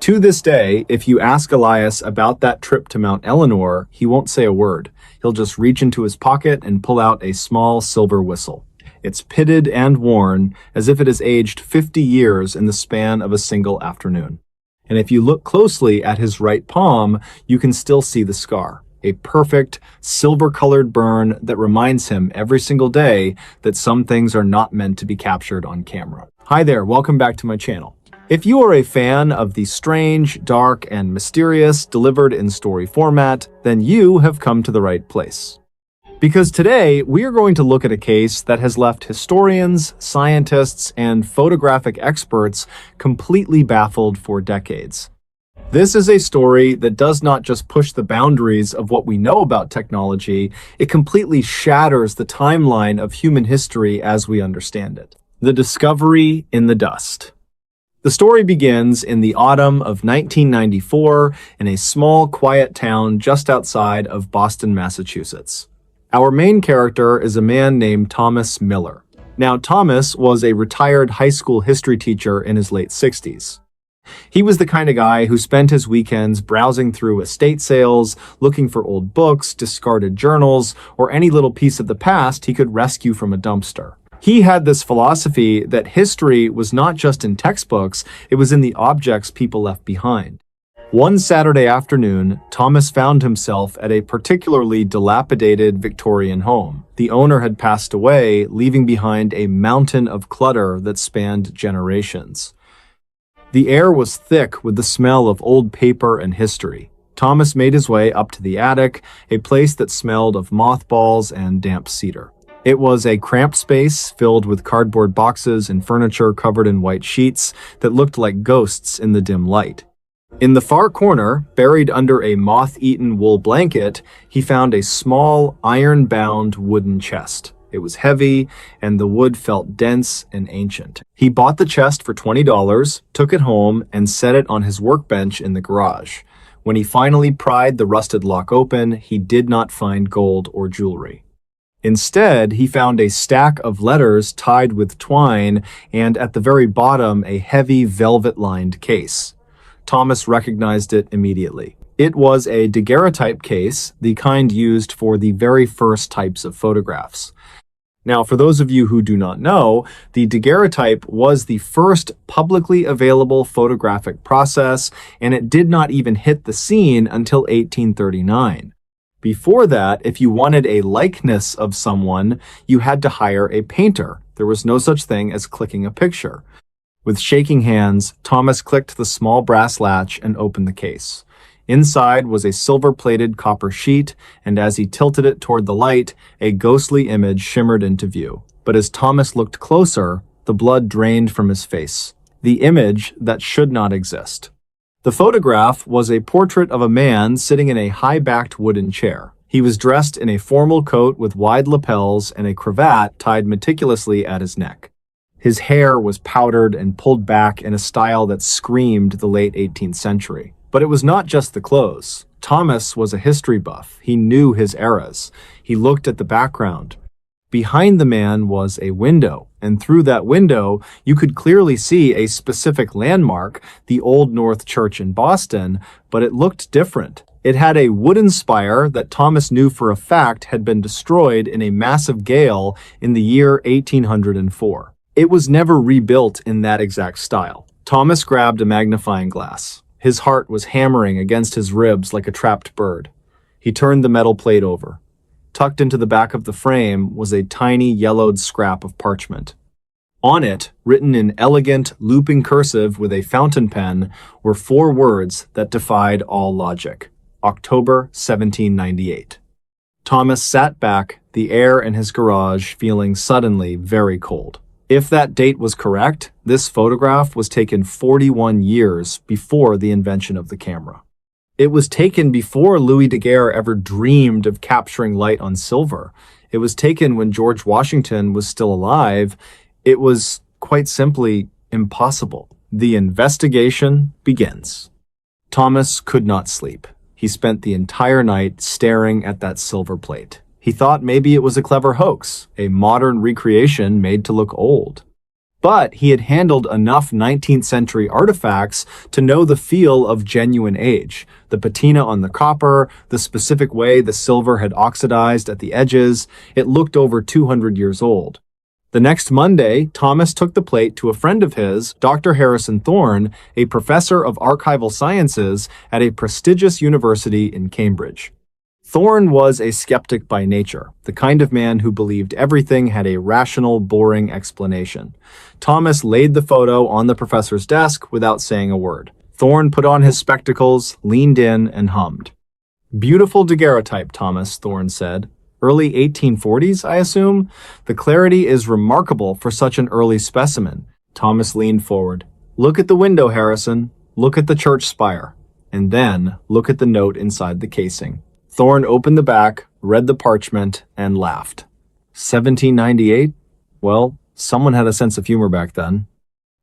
To this day, if you ask Elias about that trip to Mount Eleanor, he won't say a word. He'll just reach into his pocket and pull out a small silver whistle. It's pitted and worn, as if it has aged 50 years in the span of a single afternoon. And if you look closely at his right palm, you can still see the scar. A perfect, silver-colored burn that reminds him every single day that some things are not meant to be captured on camera. Hi there, welcome back to my channel. If you are a fan of the strange, dark, and mysterious delivered in story format, then you have come to the right place. Because today, we are going to look at a case that has left historians, scientists, and photographic experts completely baffled for decades. This is a story that does not just push the boundaries of what we know about technology, it completely shatters the timeline of human history as we understand it. The discovery in the dust. The story begins in the autumn of 1994 in a small, quiet town just outside of Boston, Massachusetts. Our main character is a man named Thomas Miller. Now, Thomas was a retired high school history teacher in his late 60s. He was the kind of guy who spent his weekends browsing through estate sales, looking for old books, discarded journals, or any little piece of the past he could rescue from a dumpster. He had this philosophy that history was not just in textbooks, it was in the objects people left behind. One Saturday afternoon, Thomas found himself at a particularly dilapidated Victorian home. The owner had passed away, leaving behind a mountain of clutter that spanned generations. The air was thick with the smell of old paper and history. Thomas made his way up to the attic, a place that smelled of mothballs and damp cedar. It was a cramped space filled with cardboard boxes and furniture covered in white sheets that looked like ghosts in the dim light. In the far corner, buried under a moth-eaten wool blanket, he found a small, iron-bound wooden chest. It was heavy, and the wood felt dense and ancient. He bought the chest for $20, took it home, and set it on his workbench in the garage. When he finally pried the rusted lock open, he did not find gold or jewelry. Instead, he found a stack of letters tied with twine, and at the very bottom, a heavy velvet-lined case. Thomas recognized it immediately. It was a daguerreotype case, the kind used for the very first types of photographs. Now, for those of you who do not know, the daguerreotype was the first publicly available photographic process, and it did not even hit the scene until 1839. Before that, if you wanted a likeness of someone, you had to hire a painter. There was no such thing as clicking a picture. With shaking hands, Thomas clicked the small brass latch and opened the case. Inside was a silver-plated copper sheet, and as he tilted it toward the light, a ghostly image shimmered into view. But as Thomas looked closer, the blood drained from his face. The image that should not exist. The photograph was a portrait of a man sitting in a high-backed wooden chair. He was dressed in a formal coat with wide lapels and a cravat tied meticulously at his neck. His hair was powdered and pulled back in a style that screamed the late 18th century. But it was not just the clothes. Thomas was a history buff. He knew his eras. He looked at the background. Behind the man was a window, and through that window, you could clearly see a specific landmark, the Old North Church in Boston, but it looked different. It had a wooden spire that Thomas knew for a fact had been destroyed in a massive gale in the year 1804. It was never rebuilt in that exact style. Thomas grabbed a magnifying glass. His heart was hammering against his ribs like a trapped bird. He turned the metal plate over. Tucked into the back of the frame was a tiny yellowed scrap of parchment. On it, written in elegant, looping cursive with a fountain pen, were 4 words that defied all logic. October 1798. Thomas sat back, the air in his garage feeling suddenly very cold. If that date was correct, this photograph was taken 41 years before the invention of the camera. It was taken before Louis Daguerre ever dreamed of capturing light on silver. It was taken when George Washington was still alive. It was, quite simply, impossible. The investigation begins. Thomas could not sleep. He spent the entire night staring at that silver plate. He thought maybe it was a clever hoax, a modern recreation made to look old. But he had handled enough 19th century artifacts to know the feel of genuine age. The patina on the copper, the specific way the silver had oxidized at the edges, it looked over 200 years old. The next Monday, Thomas took the plate to a friend of his, Dr. Harrison Thorne, a professor of archival sciences at a prestigious university in Cambridge. Thorne was a skeptic by nature, the kind of man who believed everything had a rational, boring explanation. Thomas laid the photo on the professor's desk without saying a word. Thorne put on his spectacles, leaned in, and hummed. "Beautiful daguerreotype, Thomas," Thorne said. "Early 1840s, I assume? The clarity is remarkable for such an early specimen." Thomas leaned forward. "Look at the window, Harrison. Look at the church spire. And then look at the note inside the casing." Thorne opened the back, read the parchment, and laughed. 1798? Well, someone had a sense of humor back then.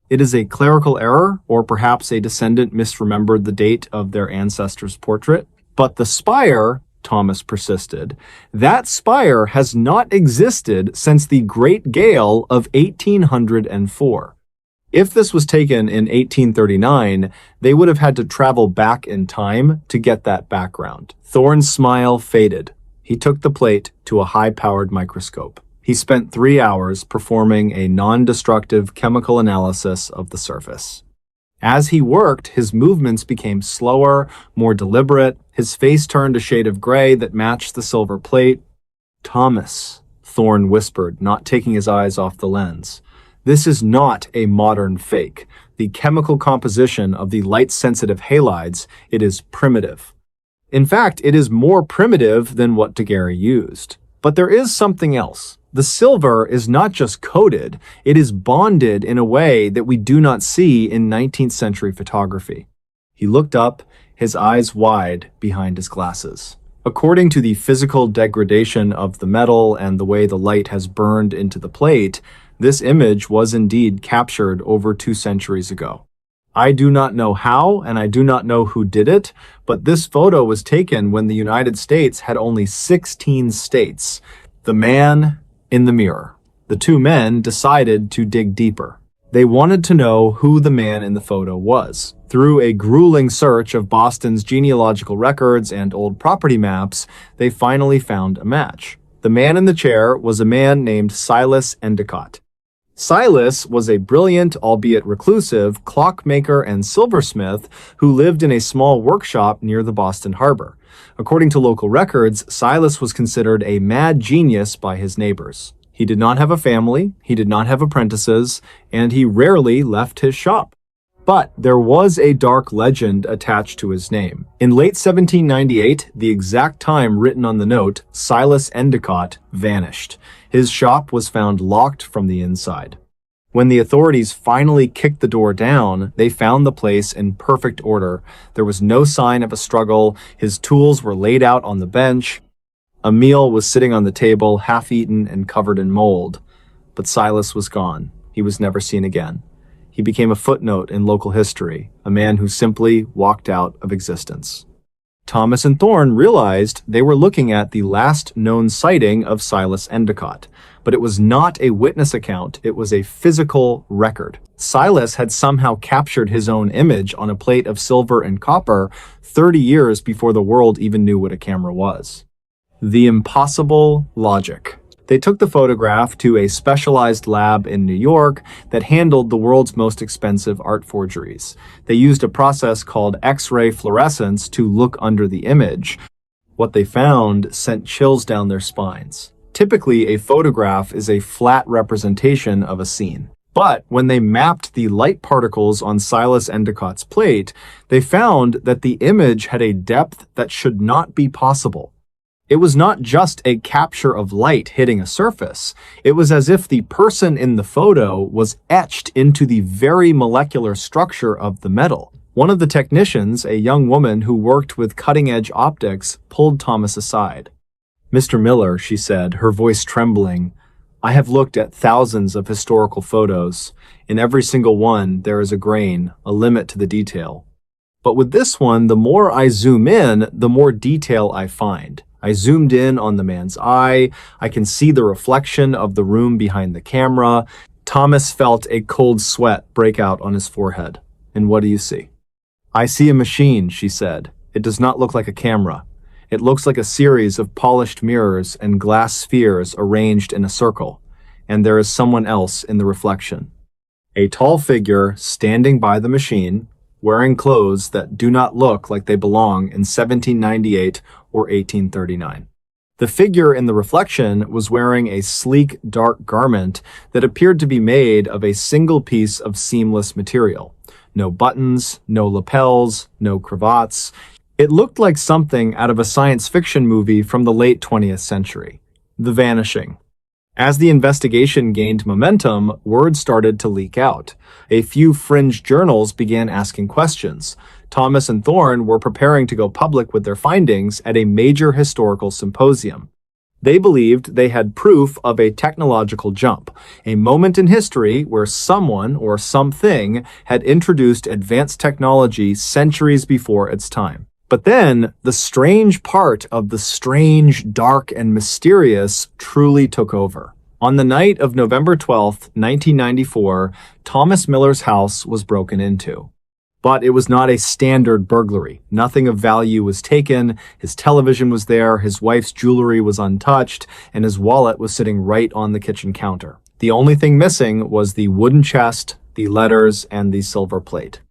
It is a clerical error, or perhaps a descendant misremembered the date of their ancestor's portrait. But the spire, Thomas persisted, that spire has not existed since the Great Gale of 1804. If this was taken in 1839, they would have had to travel back in time to get that background. Thorne's smile faded. He took the plate to a high-powered microscope. He spent 3 hours performing a non-destructive chemical analysis of the surface. As he worked, his movements became slower, more deliberate. His face turned a shade of gray that matched the silver plate. "Thomas," Thorne whispered, not taking his eyes off the lens. "This is not a modern fake. The chemical composition of the light-sensitive halides, it is primitive. In fact, it is more primitive than what Daguerre used. But there is something else. The silver is not just coated, it is bonded in a way that we do not see in 19th century photography." He looked up, his eyes wide behind his glasses. According to the physical degradation of the metal and the way the light has burned into the plate, this image was indeed captured over 2 centuries ago. I do not know how, and I do not know who did it, but this photo was taken when the United States had only 16 states. The man in the mirror. The 2 men decided to dig deeper. They wanted to know who the man in the photo was. Through a grueling search of Boston's genealogical records and old property maps, they finally found a match. The man in the chair was a man named Silas Endicott. Silas was a brilliant, albeit reclusive, clockmaker and silversmith who lived in a small workshop near the Boston harbor. According to local records, Silas was considered a mad genius by his neighbors. He did not have a family, he did not have apprentices, and he rarely left his shop. But there was a dark legend attached to his name. In late 1798, the exact time written on the note, Silas Endicott vanished. His shop was found locked from the inside. When the authorities finally kicked the door down, they found the place in perfect order. There was no sign of a struggle. His tools were laid out on the bench. A meal was sitting on the table, half-eaten and covered in mold. But Silas was gone. He was never seen again. He became a footnote in local history, a man who simply walked out of existence. Thomas and Thorne realized they were looking at the last known sighting of Silas Endicott, but it was not a witness account, it was a physical record. Silas had somehow captured his own image on a plate of silver and copper 30 years before the world even knew what a camera was. The impossible logic. They took the photograph to a specialized lab in New York that handled the world's most expensive art forgeries. They used a process called X-ray fluorescence to look under the image. What they found sent chills down their spines. Typically, a photograph is a flat representation of a scene. But when they mapped the light particles on Silas Endicott's plate, they found that the image had a depth that should not be possible. It was not just a capture of light hitting a surface. It was as if the person in the photo was etched into the very molecular structure of the metal. One of the technicians, a young woman who worked with cutting-edge optics, pulled Thomas aside. "Mr. Miller," she said, her voice trembling, "I have looked at thousands of historical photos. In every single one, there is a grain, a limit to the detail. But with this one, the more I zoom in, the more detail I find. I zoomed in on the man's eye. I can see the reflection of the room behind the camera." Thomas felt a cold sweat break out on his forehead. "And what do you see?" "I see a machine," she said. "It does not look like a camera. It looks like a series of polished mirrors and glass spheres arranged in a circle. And there is someone else in the reflection. A tall figure standing by the machine, wearing clothes that do not look like they belong in 1798 or 1839. The figure in the reflection was wearing a sleek, dark garment that appeared to be made of a single piece of seamless material. No buttons, no lapels, no cravats. It looked like something out of a science fiction movie from the late 20th century. The Vanishing. As the investigation gained momentum, word started to leak out. A few fringe journals began asking questions. Thomas and Thorne were preparing to go public with their findings at a major historical symposium. They believed they had proof of a technological jump, a moment in history where someone or something had introduced advanced technology centuries before its time. But then, the strange part of the strange, dark, and mysterious truly took over. On the night of November 12, 1994, Thomas Miller's house was broken into. But it was not a standard burglary. Nothing of value was taken, his television was there, his wife's jewelry was untouched, and his wallet was sitting right on the kitchen counter. The only thing missing was the wooden chest, the letters, and the silver plate.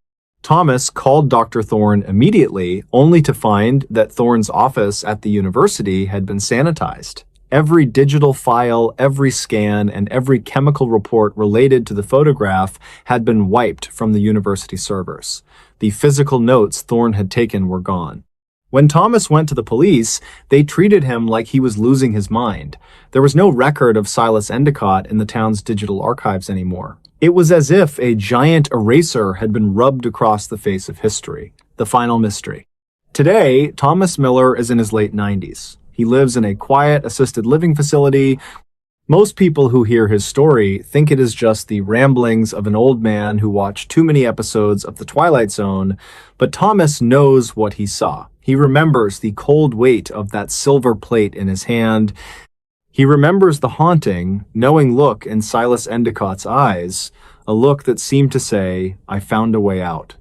Thomas called Dr. Thorne immediately, only to find that Thorne's office at the university had been sanitized. Every digital file, every scan, and every chemical report related to the photograph had been wiped from the university servers. The physical notes Thorne had taken were gone. When Thomas went to the police, they treated him like he was losing his mind. There was no record of Silas Endicott in the town's digital archives anymore. It was as if a giant eraser had been rubbed across the face of history. The final mystery. Today, Thomas Miller is in his late 90s. He lives in a quiet, assisted living facility. Most people who hear his story think it is just the ramblings of an old man who watched too many episodes of The Twilight Zone, but Thomas knows what he saw. He remembers the cold weight of that silver plate in his hand. He remembers the haunting, knowing look in Silas Endicott's eyes, a look that seemed to say, "I found a way out."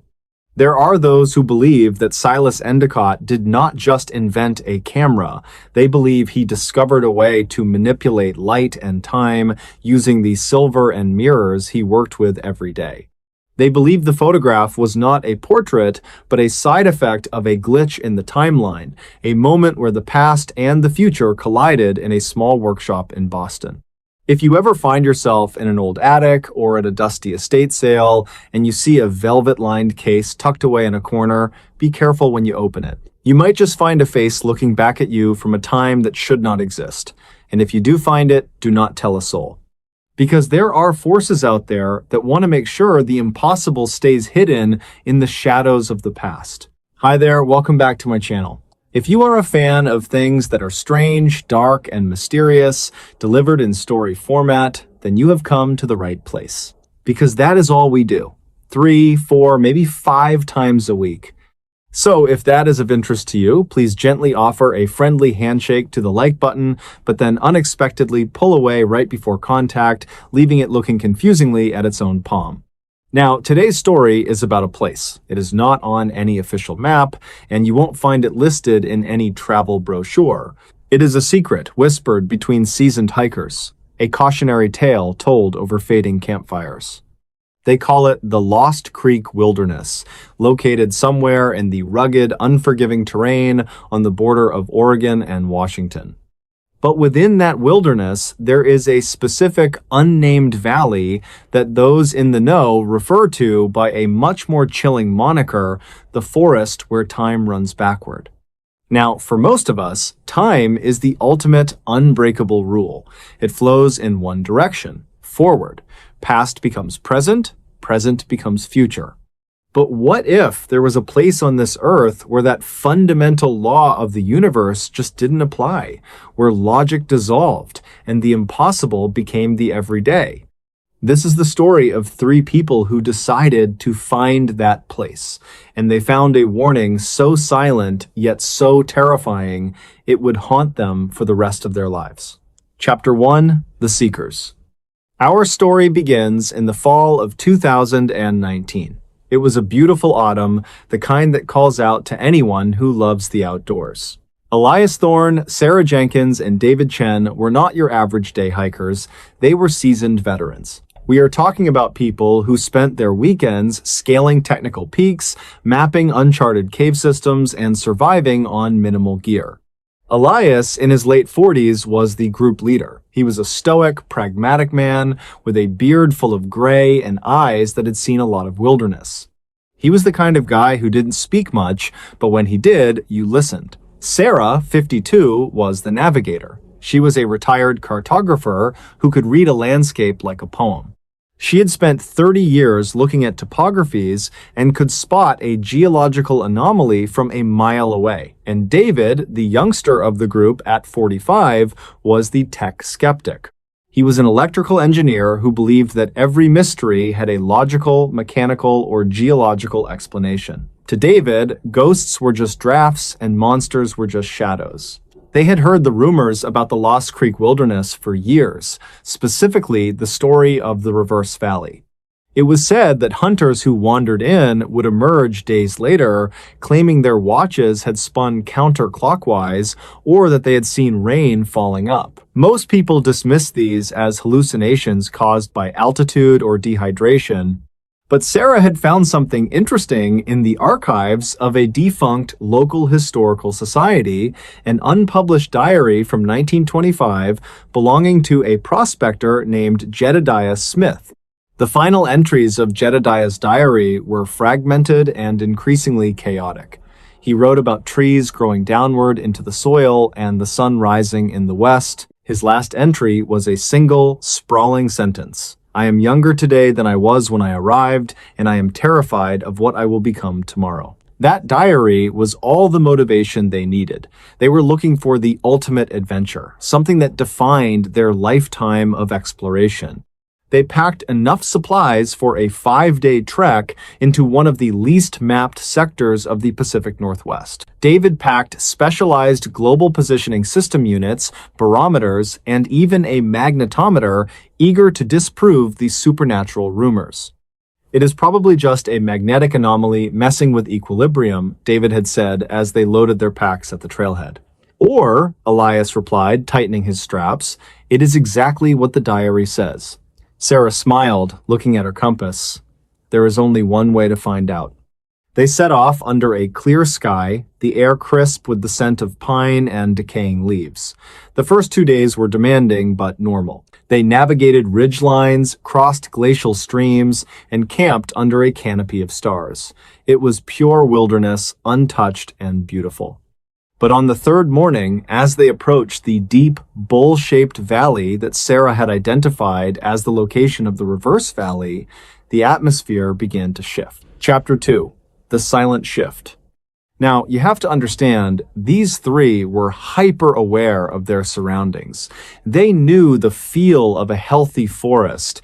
There are those who believe that Silas Endicott did not just invent a camera. They believe he discovered a way to manipulate light and time using the silver and mirrors he worked with every day. They believe the photograph was not a portrait, but a side effect of a glitch in the timeline, a moment where the past and the future collided in a small workshop in Boston. If you ever find yourself in an old attic or at a dusty estate sale and you see a velvet-lined case tucked away in a corner, be careful when you open it. You might just find a face looking back at you from a time that should not exist. And if you do find it, do not tell a soul. Because there are forces out there that want to make sure the impossible stays hidden in the shadows of the past. Hi there, welcome back to my channel. If you are a fan of things that are strange, dark, and mysterious, delivered in story format, then you have come to the right place. Because that is all we do. 3, 4, maybe 5 times a week. So if that is of interest to you, please gently offer a friendly handshake to the like button, but then unexpectedly pull away right before contact, leaving it looking confusingly at its own palm. Now, today's story is about a place. It is not on any official map, and you won't find it listed in any travel brochure. It is a secret whispered between seasoned hikers, a cautionary tale told over fading campfires. They call it the Lost Creek Wilderness, located somewhere in the rugged, unforgiving terrain on the border of Oregon and Washington. But within that wilderness, there is a specific unnamed valley that those in the know refer to by a much more chilling moniker, the forest where time runs backward. Now, for most of us, time is the ultimate unbreakable rule. It flows in one direction, forward. Past becomes present, present becomes future. But what if there was a place on this earth where that fundamental law of the universe just didn't apply, where logic dissolved and the impossible became the everyday? This is the story of 3 people who decided to find that place, and they found a warning so silent yet so terrifying it would haunt them for the rest of their lives. Chapter 1: The Seekers. Our story begins in the fall of 2019. It was a beautiful autumn, the kind that calls out to anyone who loves the outdoors. Elias Thorne, Sarah Jenkins, and David Chen were not your average day hikers. They were seasoned veterans. We are talking about people who spent their weekends scaling technical peaks, mapping uncharted cave systems, and surviving on minimal gear. Elias, in his late 40s, was the group leader. He was a stoic, pragmatic man with a beard full of gray and eyes that had seen a lot of wilderness. He was the kind of guy who didn't speak much, but when he did, you listened. Sarah, 52, was the navigator. She was a retired cartographer who could read a landscape like a poem. She had spent 30 years looking at topographies and could spot a geological anomaly from a mile away. And David, the youngster of the group at 45, was the tech skeptic. He was an electrical engineer who believed that every mystery had a logical, mechanical, or geological explanation. To David, ghosts were just drafts and monsters were just shadows. They had heard the rumors about the Lost Creek Wilderness for years, specifically the story of the Reverse Valley. It was said that hunters who wandered in would emerge days later, claiming their watches had spun counterclockwise or that they had seen rain falling up. Most people dismissed these as hallucinations caused by altitude or dehydration, but Sarah had found something interesting in the archives of a defunct local historical society, an unpublished diary from 1925 belonging to a prospector named Jedediah Smith. The final entries of Jedediah's diary were fragmented and increasingly chaotic. He wrote about trees growing downward into the soil and the sun rising in the west. His last entry was a single, sprawling sentence. I am younger today than I was when I arrived, and I am terrified of what I will become tomorrow. That diary was all the motivation they needed. They were looking for the ultimate adventure, something that defined their lifetime of exploration. They packed enough supplies for a 5-day trek into one of the least mapped sectors of the Pacific Northwest. David packed specialized global positioning system units, barometers, and even a magnetometer, eager to disprove the supernatural rumors. It is probably just a magnetic anomaly messing with equilibrium, David had said as they loaded their packs at the trailhead. Or, Elias replied, tightening his straps, it is exactly what the diary says. Sarah smiled, looking at her compass. There is only one way to find out. They set off under a clear sky, the air crisp with the scent of pine and decaying leaves. The first 2 days were demanding but normal. They navigated ridgelines, crossed glacial streams, and camped under a canopy of stars. It was pure wilderness, untouched and beautiful. But on the third morning, as they approached the deep, bowl-shaped valley that Sarah had identified as the location of the reverse valley, the atmosphere began to shift. Chapter 2. The Silent Shift. Now, you have to understand, these three were hyper-aware of their surroundings. They knew the feel of a healthy forest.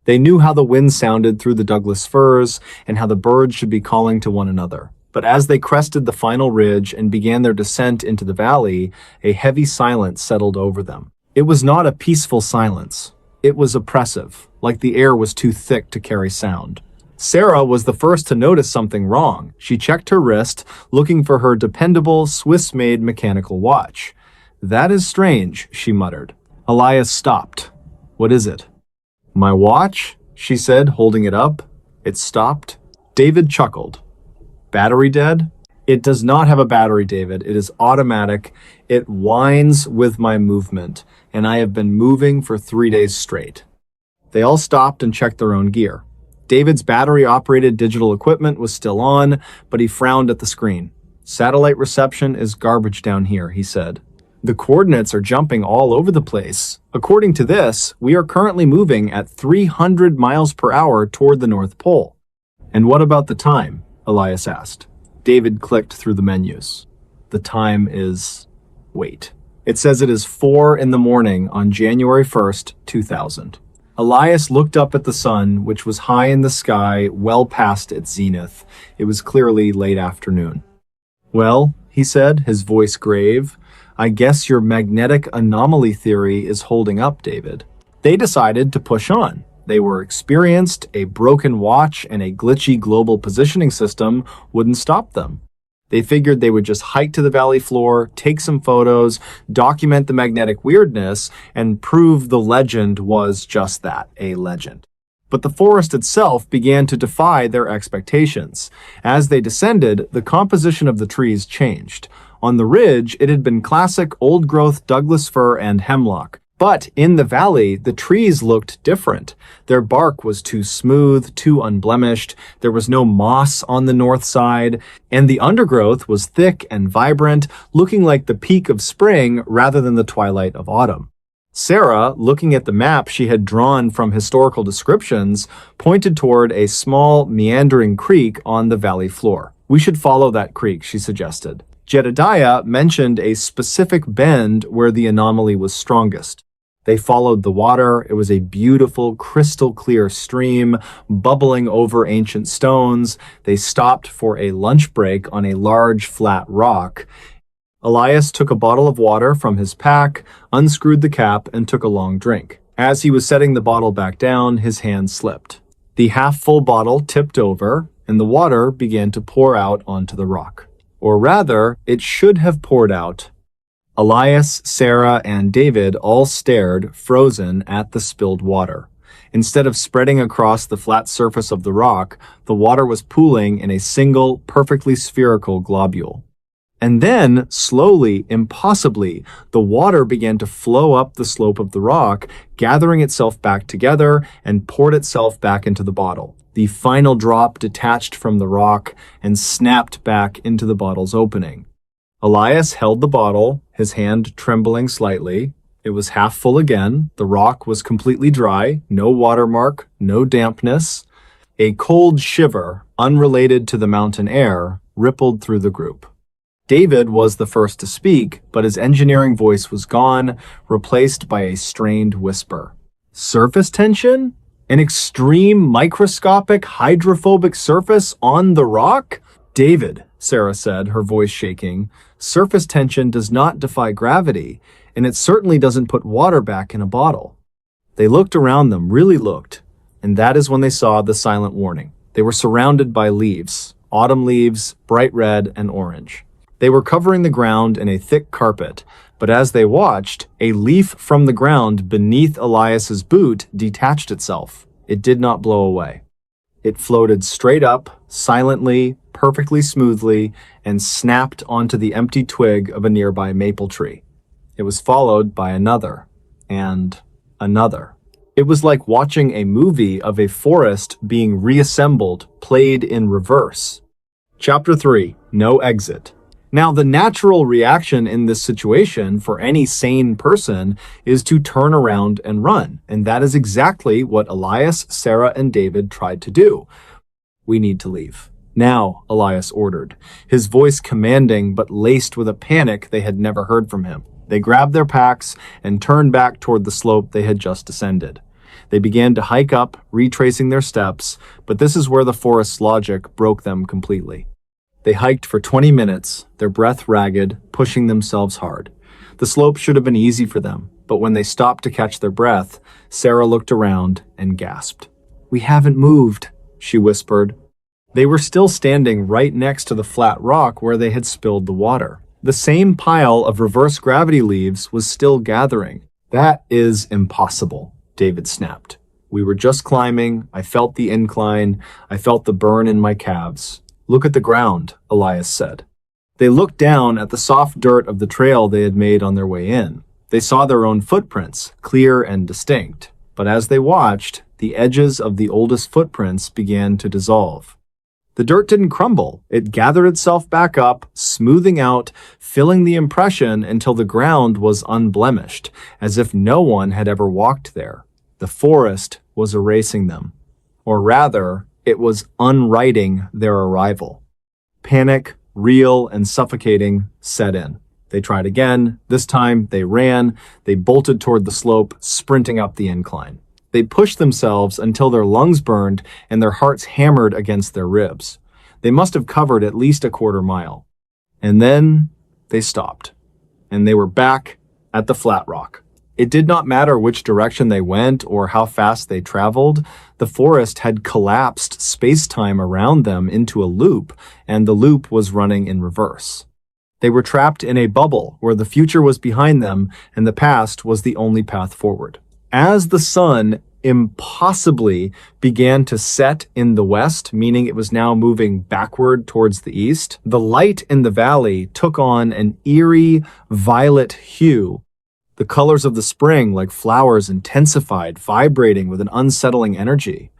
They knew how the wind sounded through the Douglas firs and how the birds should be calling to one another. But as they crested the final ridge and began their descent into the valley, a heavy silence settled over them. It was not a peaceful silence. It was oppressive, like the air was too thick to carry sound. Sarah was the first to notice something wrong. She checked her wrist, looking for her dependable, Swiss-made mechanical watch. "That is strange," she muttered. Elias stopped. "What is it?" "My watch," she said, holding it up. It stopped. David chuckled. "Battery dead?" "It does not have a battery, David. It is automatic. It whines with my movement, and I have been moving for 3 days straight." They all stopped and checked their own gear. David's battery-operated digital equipment was still on, but he frowned at the screen. "Satellite reception is garbage down here," he said. "The coordinates are jumping all over the place. According to this, we are currently moving at 300 miles per hour toward the North Pole." "And what about the time?" Elias asked. David clicked through the menus. "The time is... wait. It says it is 4 in the morning on January 1st, 2000. Elias looked up at the sun, which was high in the sky, well past its zenith. It was clearly late afternoon. "Well," he said, his voice grave, "I guess your magnetic anomaly theory is holding up, David." They decided to push on. They were experienced, a broken watch and a glitchy global positioning system wouldn't stop them. They figured they would just hike to the valley floor, take some photos, document the magnetic weirdness, and prove the legend was just that, a legend. But the forest itself began to defy their expectations. As they descended, the composition of the trees changed. On the ridge, it had been classic old-growth Douglas fir and hemlock. But in the valley, the trees looked different. Their bark was too smooth, too unblemished, there was no moss on the north side, and the undergrowth was thick and vibrant, looking like the peak of spring rather than the twilight of autumn. Sarah, looking at the map she had drawn from historical descriptions, pointed toward a small, meandering creek on the valley floor. "We should follow that creek," she suggested. Jedediah mentioned a specific bend where the anomaly was strongest. They followed the water. It was a beautiful, crystal-clear stream, bubbling over ancient stones. They stopped for a lunch break on a large, flat rock. Elias took a bottle of water from his pack, unscrewed the cap, and took a long drink. As he was setting the bottle back down, his hand slipped. The half-full bottle tipped over, and the water began to pour out onto the rock. Or rather, it should have poured out. Elias, Sarah, and David all stared, frozen, at the spilled water. Instead of spreading across the flat surface of the rock, the water was pooling in a single, perfectly spherical globule. And then, slowly, impossibly, the water began to flow up the slope of the rock, gathering itself back together and poured itself back into the bottle. The final drop detached from the rock and snapped back into the bottle's opening. Elias held the bottle, his hand trembling slightly. It was half full again. The rock was completely dry, no watermark, no dampness. A cold shiver, unrelated to the mountain air, rippled through the group. David was the first to speak, but his engineering voice was gone, replaced by a strained whisper. "Surface tension? An extreme microscopic hydrophobic surface on the rock?" "David," Sarah said, her voice shaking, "surface tension does not defy gravity, and it certainly doesn't put water back in a bottle." They looked around them, really looked, and that is when they saw the silent warning. They were surrounded by leaves, autumn leaves, bright red and orange. They were covering the ground in a thick carpet, but as they watched, a leaf from the ground beneath Elias's boot detached itself. It did not blow away. It floated straight up, silently, perfectly smoothly, and snapped onto the empty twig of a nearby maple tree. It was followed by another, and another. It was like watching a movie of a forest being reassembled, played in reverse. Chapter 3. No Exit. Now, the natural reaction in this situation for any sane person is to turn around and run, and that is exactly what Elias, Sarah, and David tried to do. "We need to leave. Now," Elias ordered, his voice commanding but laced with a panic they had never heard from him. They grabbed their packs and turned back toward the slope they had just descended. They began to hike up, retracing their steps, but this is where the forest's logic broke them completely. They hiked for 20 minutes, their breath ragged, pushing themselves hard. The slope should have been easy for them, but when they stopped to catch their breath, Sarah looked around and gasped. "We haven't moved," she whispered. They were still standing right next to the flat rock where they had spilled the water. The same pile of reverse gravity leaves was still gathering. "That is impossible," David snapped. "We were just climbing. I felt the incline. I felt the burn in my calves." "Look at the ground," Elias said. They looked down at the soft dirt of the trail they had made on their way in. They saw their own footprints, clear and distinct. But as they watched, the edges of the oldest footprints began to dissolve. The dirt didn't crumble. It gathered itself back up, smoothing out, filling the impression until the ground was unblemished, as if no one had ever walked there. The forest was erasing them. Or rather, it was unwriting their arrival. Panic, real and suffocating, set in. They tried again. This time, they ran. They bolted toward the slope, sprinting up the incline. They pushed themselves until their lungs burned and their hearts hammered against their ribs. They must have covered at least a quarter mile. And then they stopped. And they were back at the flat rock. It did not matter which direction they went or how fast they traveled. The forest had collapsed space-time around them into a loop, and the loop was running in reverse. They were trapped in a bubble where the future was behind them and the past was the only path forward. As the sun impossibly began to set in the west, meaning it was now moving backward towards the east, the light in the valley took on an eerie violet hue. The colors of the spring, like flowers, intensified, vibrating with an unsettling energy.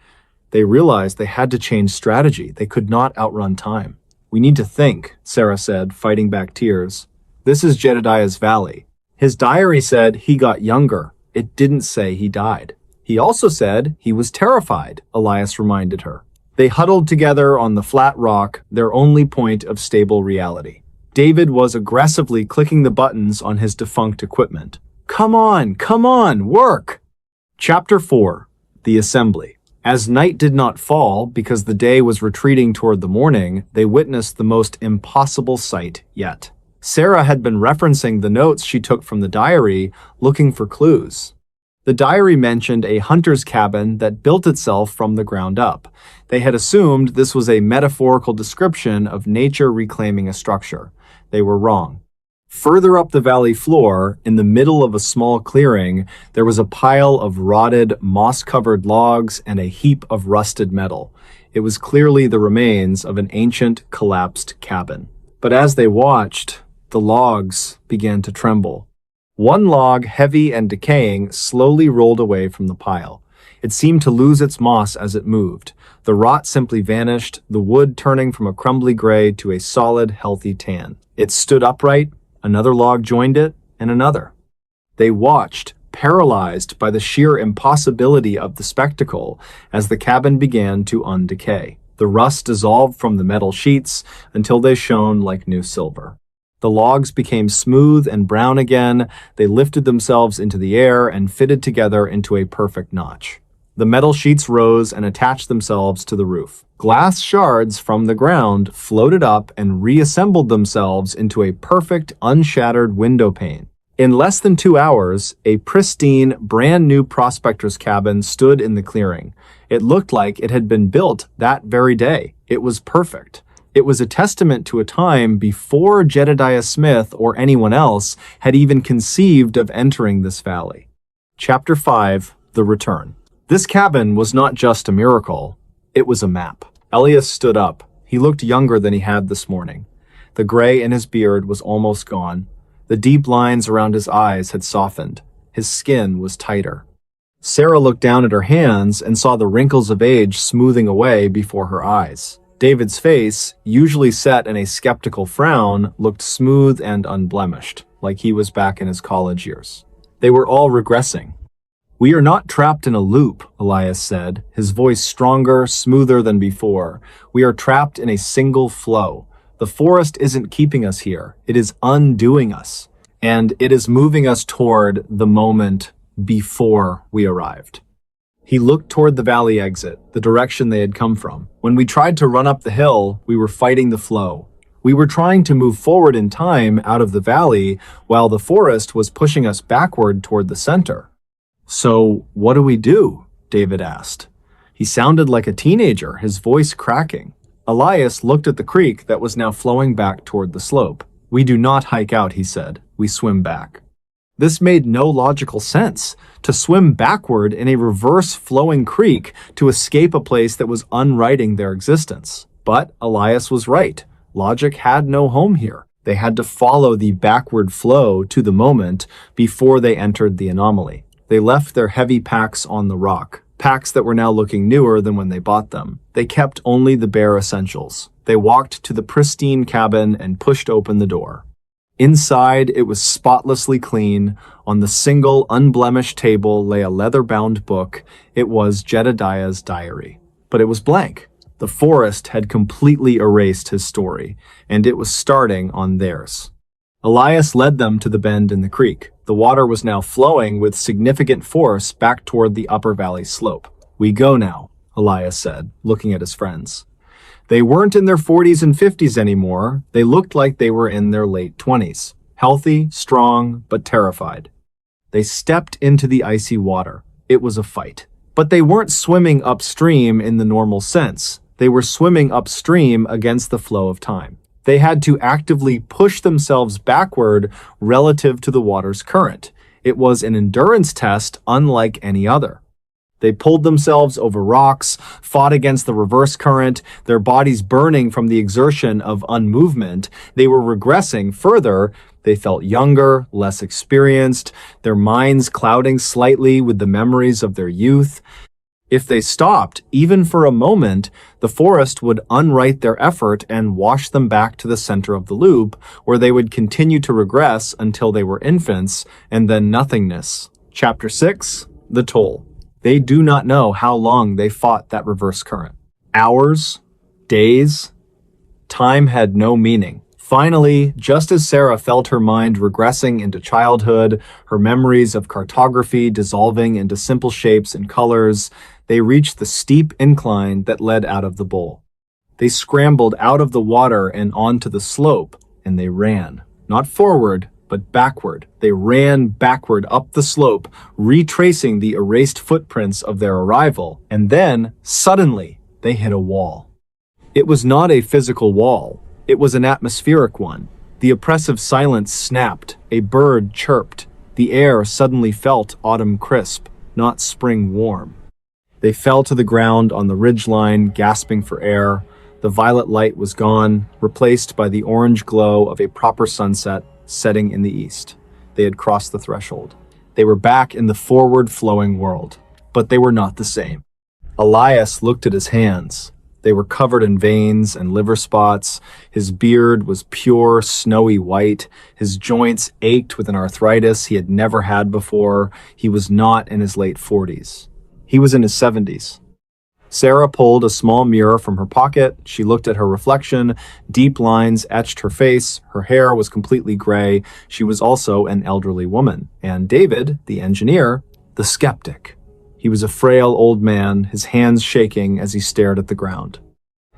They realized they had to change strategy. They could not outrun time. "We need to think," Sarah said, fighting back tears. "This is Jedediah's valley. His diary said he got younger. It didn't say he died. He also said he was terrified," Elias reminded her. They huddled together on the flat rock, their only point of stable reality. David was aggressively clicking the buttons on his defunct equipment. Come on, work!" Chapter 4. The Assembly. As night did not fall because the day was retreating toward the morning, they witnessed the most impossible sight yet. Sarah had been referencing the notes she took from the diary, looking for clues. The diary mentioned a hunter's cabin that built itself from the ground up. They had assumed this was a metaphorical description of nature reclaiming a structure. They were wrong. Further up the valley floor, in the middle of a small clearing, there was a pile of rotted, moss-covered logs and a heap of rusted metal. It was clearly the remains of an ancient, collapsed cabin. But as they watched, the logs began to tremble. One log, heavy and decaying, slowly rolled away from the pile. It seemed to lose its moss as it moved. The rot simply vanished, the wood turning from a crumbly gray to a solid, healthy tan. It stood upright, another log joined it, and another. They watched, paralyzed by the sheer impossibility of the spectacle, as the cabin began to undecay. The rust dissolved from the metal sheets until they shone like new silver. The logs became smooth and brown again. They lifted themselves into the air and fitted together into a perfect notch. The metal sheets rose and attached themselves to the roof. Glass shards from the ground floated up and reassembled themselves into a perfect, unshattered window pane. In less than 2 hours, a pristine, brand new prospector's cabin stood in the clearing. It looked like it had been built that very day. It was perfect. It was a testament to a time before Jedediah Smith or anyone else had even conceived of entering this valley. Chapter 5. The Return. This cabin was not just a miracle, it was a map. Elias stood up. He looked younger than he had this morning. The gray in his beard was almost gone. The deep lines around his eyes had softened. His skin was tighter. Sarah looked down at her hands and saw the wrinkles of age smoothing away before her eyes. David's face, usually set in a skeptical frown, looked smooth and unblemished, like he was back in his college years. They were all regressing. "We are not trapped in a loop," Elias said, his voice stronger, smoother than before. "We are trapped in a single flow. The forest isn't keeping us here. It is undoing us. And it is moving us toward the moment before we arrived." He looked toward the valley exit, the direction they had come from. "When we tried to run up the hill, we were fighting the flow. We were trying to move forward in time out of the valley while the forest was pushing us backward toward the center." "So, what do we do?" David asked. He sounded like a teenager, his voice cracking. Elias looked at the creek that was now flowing back toward the slope. "We do not hike out," he said. "We swim back." This made no logical sense. To swim backward in a reverse-flowing creek to escape a place that was unwriting their existence. But Elias was right. Logic had no home here. They had to follow the backward flow to the moment before they entered the anomaly. They left their heavy packs on the rock, packs that were now looking newer than when they bought them. They kept only the bare essentials. They walked to the pristine cabin and pushed open the door. Inside, it was spotlessly clean. On the single, unblemished table lay a leather-bound book. It was Jedediah's diary. But it was blank. The forest had completely erased his story, and it was starting on theirs. Elias led them to the bend in the creek. The water was now flowing with significant force back toward the upper valley slope. "We go now," Elias said, looking at his friends. They weren't in their 40s and 50s anymore. They looked like they were in their late 20s. Healthy, strong, but terrified. They stepped into the icy water. It was a fight. But they weren't swimming upstream in the normal sense. They were swimming upstream against the flow of time. They had to actively push themselves backward relative to the water's current. It was an endurance test unlike any other. They pulled themselves over rocks, fought against the reverse current, their bodies burning from the exertion of unmovement. They were regressing further. They felt younger, less experienced, their minds clouding slightly with the memories of their youth. If they stopped, even for a moment, the forest would unwrite their effort and wash them back to the center of the loop, where they would continue to regress until they were infants, and then nothingness. Chapter 6, The Toll. They do not know how long they fought that reverse current. Hours? Days? Time had no meaning. Finally, just as Sarah felt her mind regressing into childhood, her memories of cartography dissolving into simple shapes and colors, they reached the steep incline that led out of the bowl. They scrambled out of the water and onto the slope, and they ran. Not forward, but backward. They ran backward up the slope, retracing the erased footprints of their arrival, and then, suddenly, they hit a wall. It was not a physical wall. It was an atmospheric one. The oppressive silence snapped. A bird chirped. The air suddenly felt autumn crisp, not spring warm. They fell to the ground on the ridgeline, gasping for air. The violet light was gone, replaced by the orange glow of a proper sunset setting in the east. They had crossed the threshold. They were back in the forward-flowing world, but they were not the same. Elias looked at his hands. They were covered in veins and liver spots. His beard was pure, snowy white. His joints ached with an arthritis he had never had before. He was not in his late 40s. He was in his 70s. Sarah pulled a small mirror from her pocket. She looked at her reflection. Deep lines etched her face. Her hair was completely gray. She was also an elderly woman. And David, the engineer, the skeptic. He was a frail old man, his hands shaking as he stared at the ground.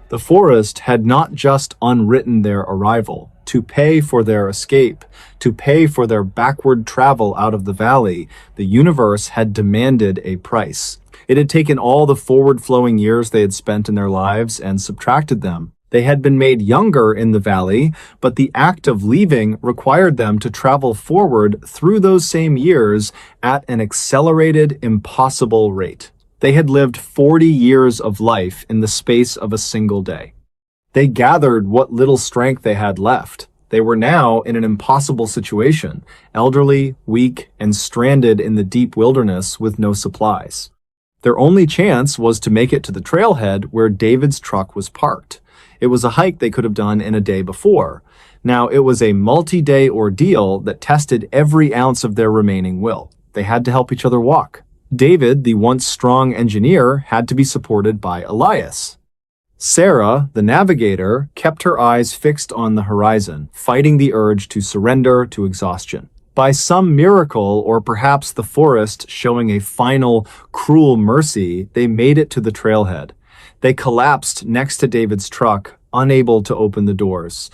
The forest had not just unwritten their arrival. To pay for their escape, to pay for their backward travel out of the valley, the universe had demanded a price. It had taken all the forward-flowing years they had spent in their lives and subtracted them. They had been made younger in the valley, but the act of leaving required them to travel forward through those same years at an accelerated, impossible rate. They had lived 40 years of life in the space of a single day. They gathered what little strength they had left. They were now in an impossible situation, elderly, weak, and stranded in the deep wilderness with no supplies. Their only chance was to make it to the trailhead where David's truck was parked. It was a hike they could have done in a day before. Now, it was a multi-day ordeal that tested every ounce of their remaining will. They had to help each other walk. David, the once strong engineer, had to be supported by Elias. Sarah, the navigator, kept her eyes fixed on the horizon, fighting the urge to surrender to exhaustion. By some miracle, or perhaps the forest showing a final, cruel mercy, they made it to the trailhead. They collapsed next to David's truck, unable to open the doors.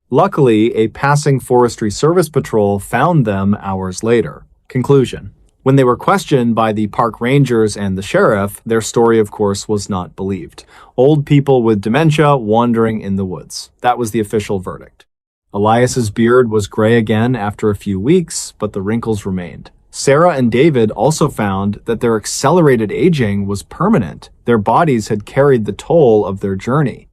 Luckily, a passing Forestry Service patrol found them hours later. Conclusion. When they were questioned by the park rangers and the sheriff, their story, of course, was not believed. Old people with dementia wandering in the woods. That was the official verdict. Elias's beard was gray again after a few weeks, but the wrinkles remained. Sarah and David also found that their accelerated aging was permanent. Their bodies had carried the toll of their journey.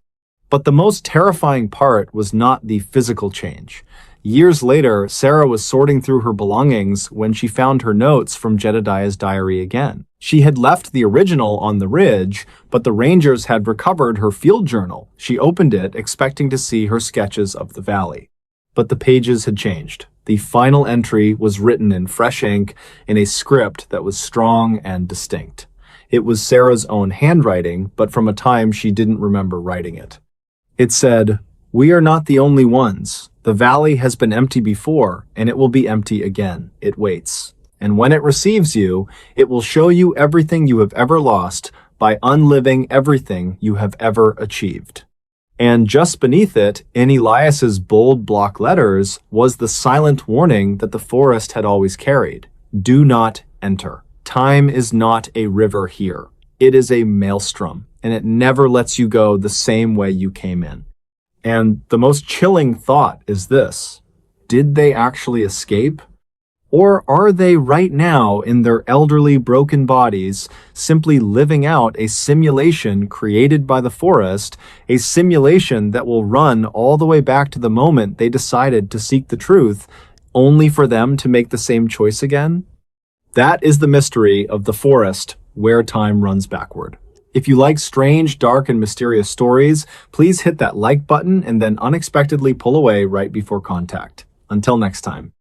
But the most terrifying part was not the physical change. Years later, Sarah was sorting through her belongings when she found her notes from Jedediah's diary again. She had left the original on the ridge, but the rangers had recovered her field journal. She opened it, expecting to see her sketches of the valley. But the pages had changed. The final entry was written in fresh ink in a script that was strong and distinct. It was Sarah's own handwriting, but from a time she didn't remember writing it. It said, "We are not the only ones. The valley has been empty before, and it will be empty again. It waits. And when it receives you, it will show you everything you have ever lost by unliving everything you have ever achieved." And just beneath it, in Elias's bold block letters, was the silent warning that the forest had always carried. Do not enter. Time is not a river here. It is a maelstrom, and it never lets you go the same way you came in. And the most chilling thought is this: did they actually escape? Or are they right now in their elderly, broken bodies simply living out a simulation created by the forest, a simulation that will run all the way back to the moment they decided to seek the truth, only for them to make the same choice again? That is the mystery of the forest, where time runs backward. If you like strange, dark, and mysterious stories, please hit that like button and then unexpectedly pull away right before contact. Until next time.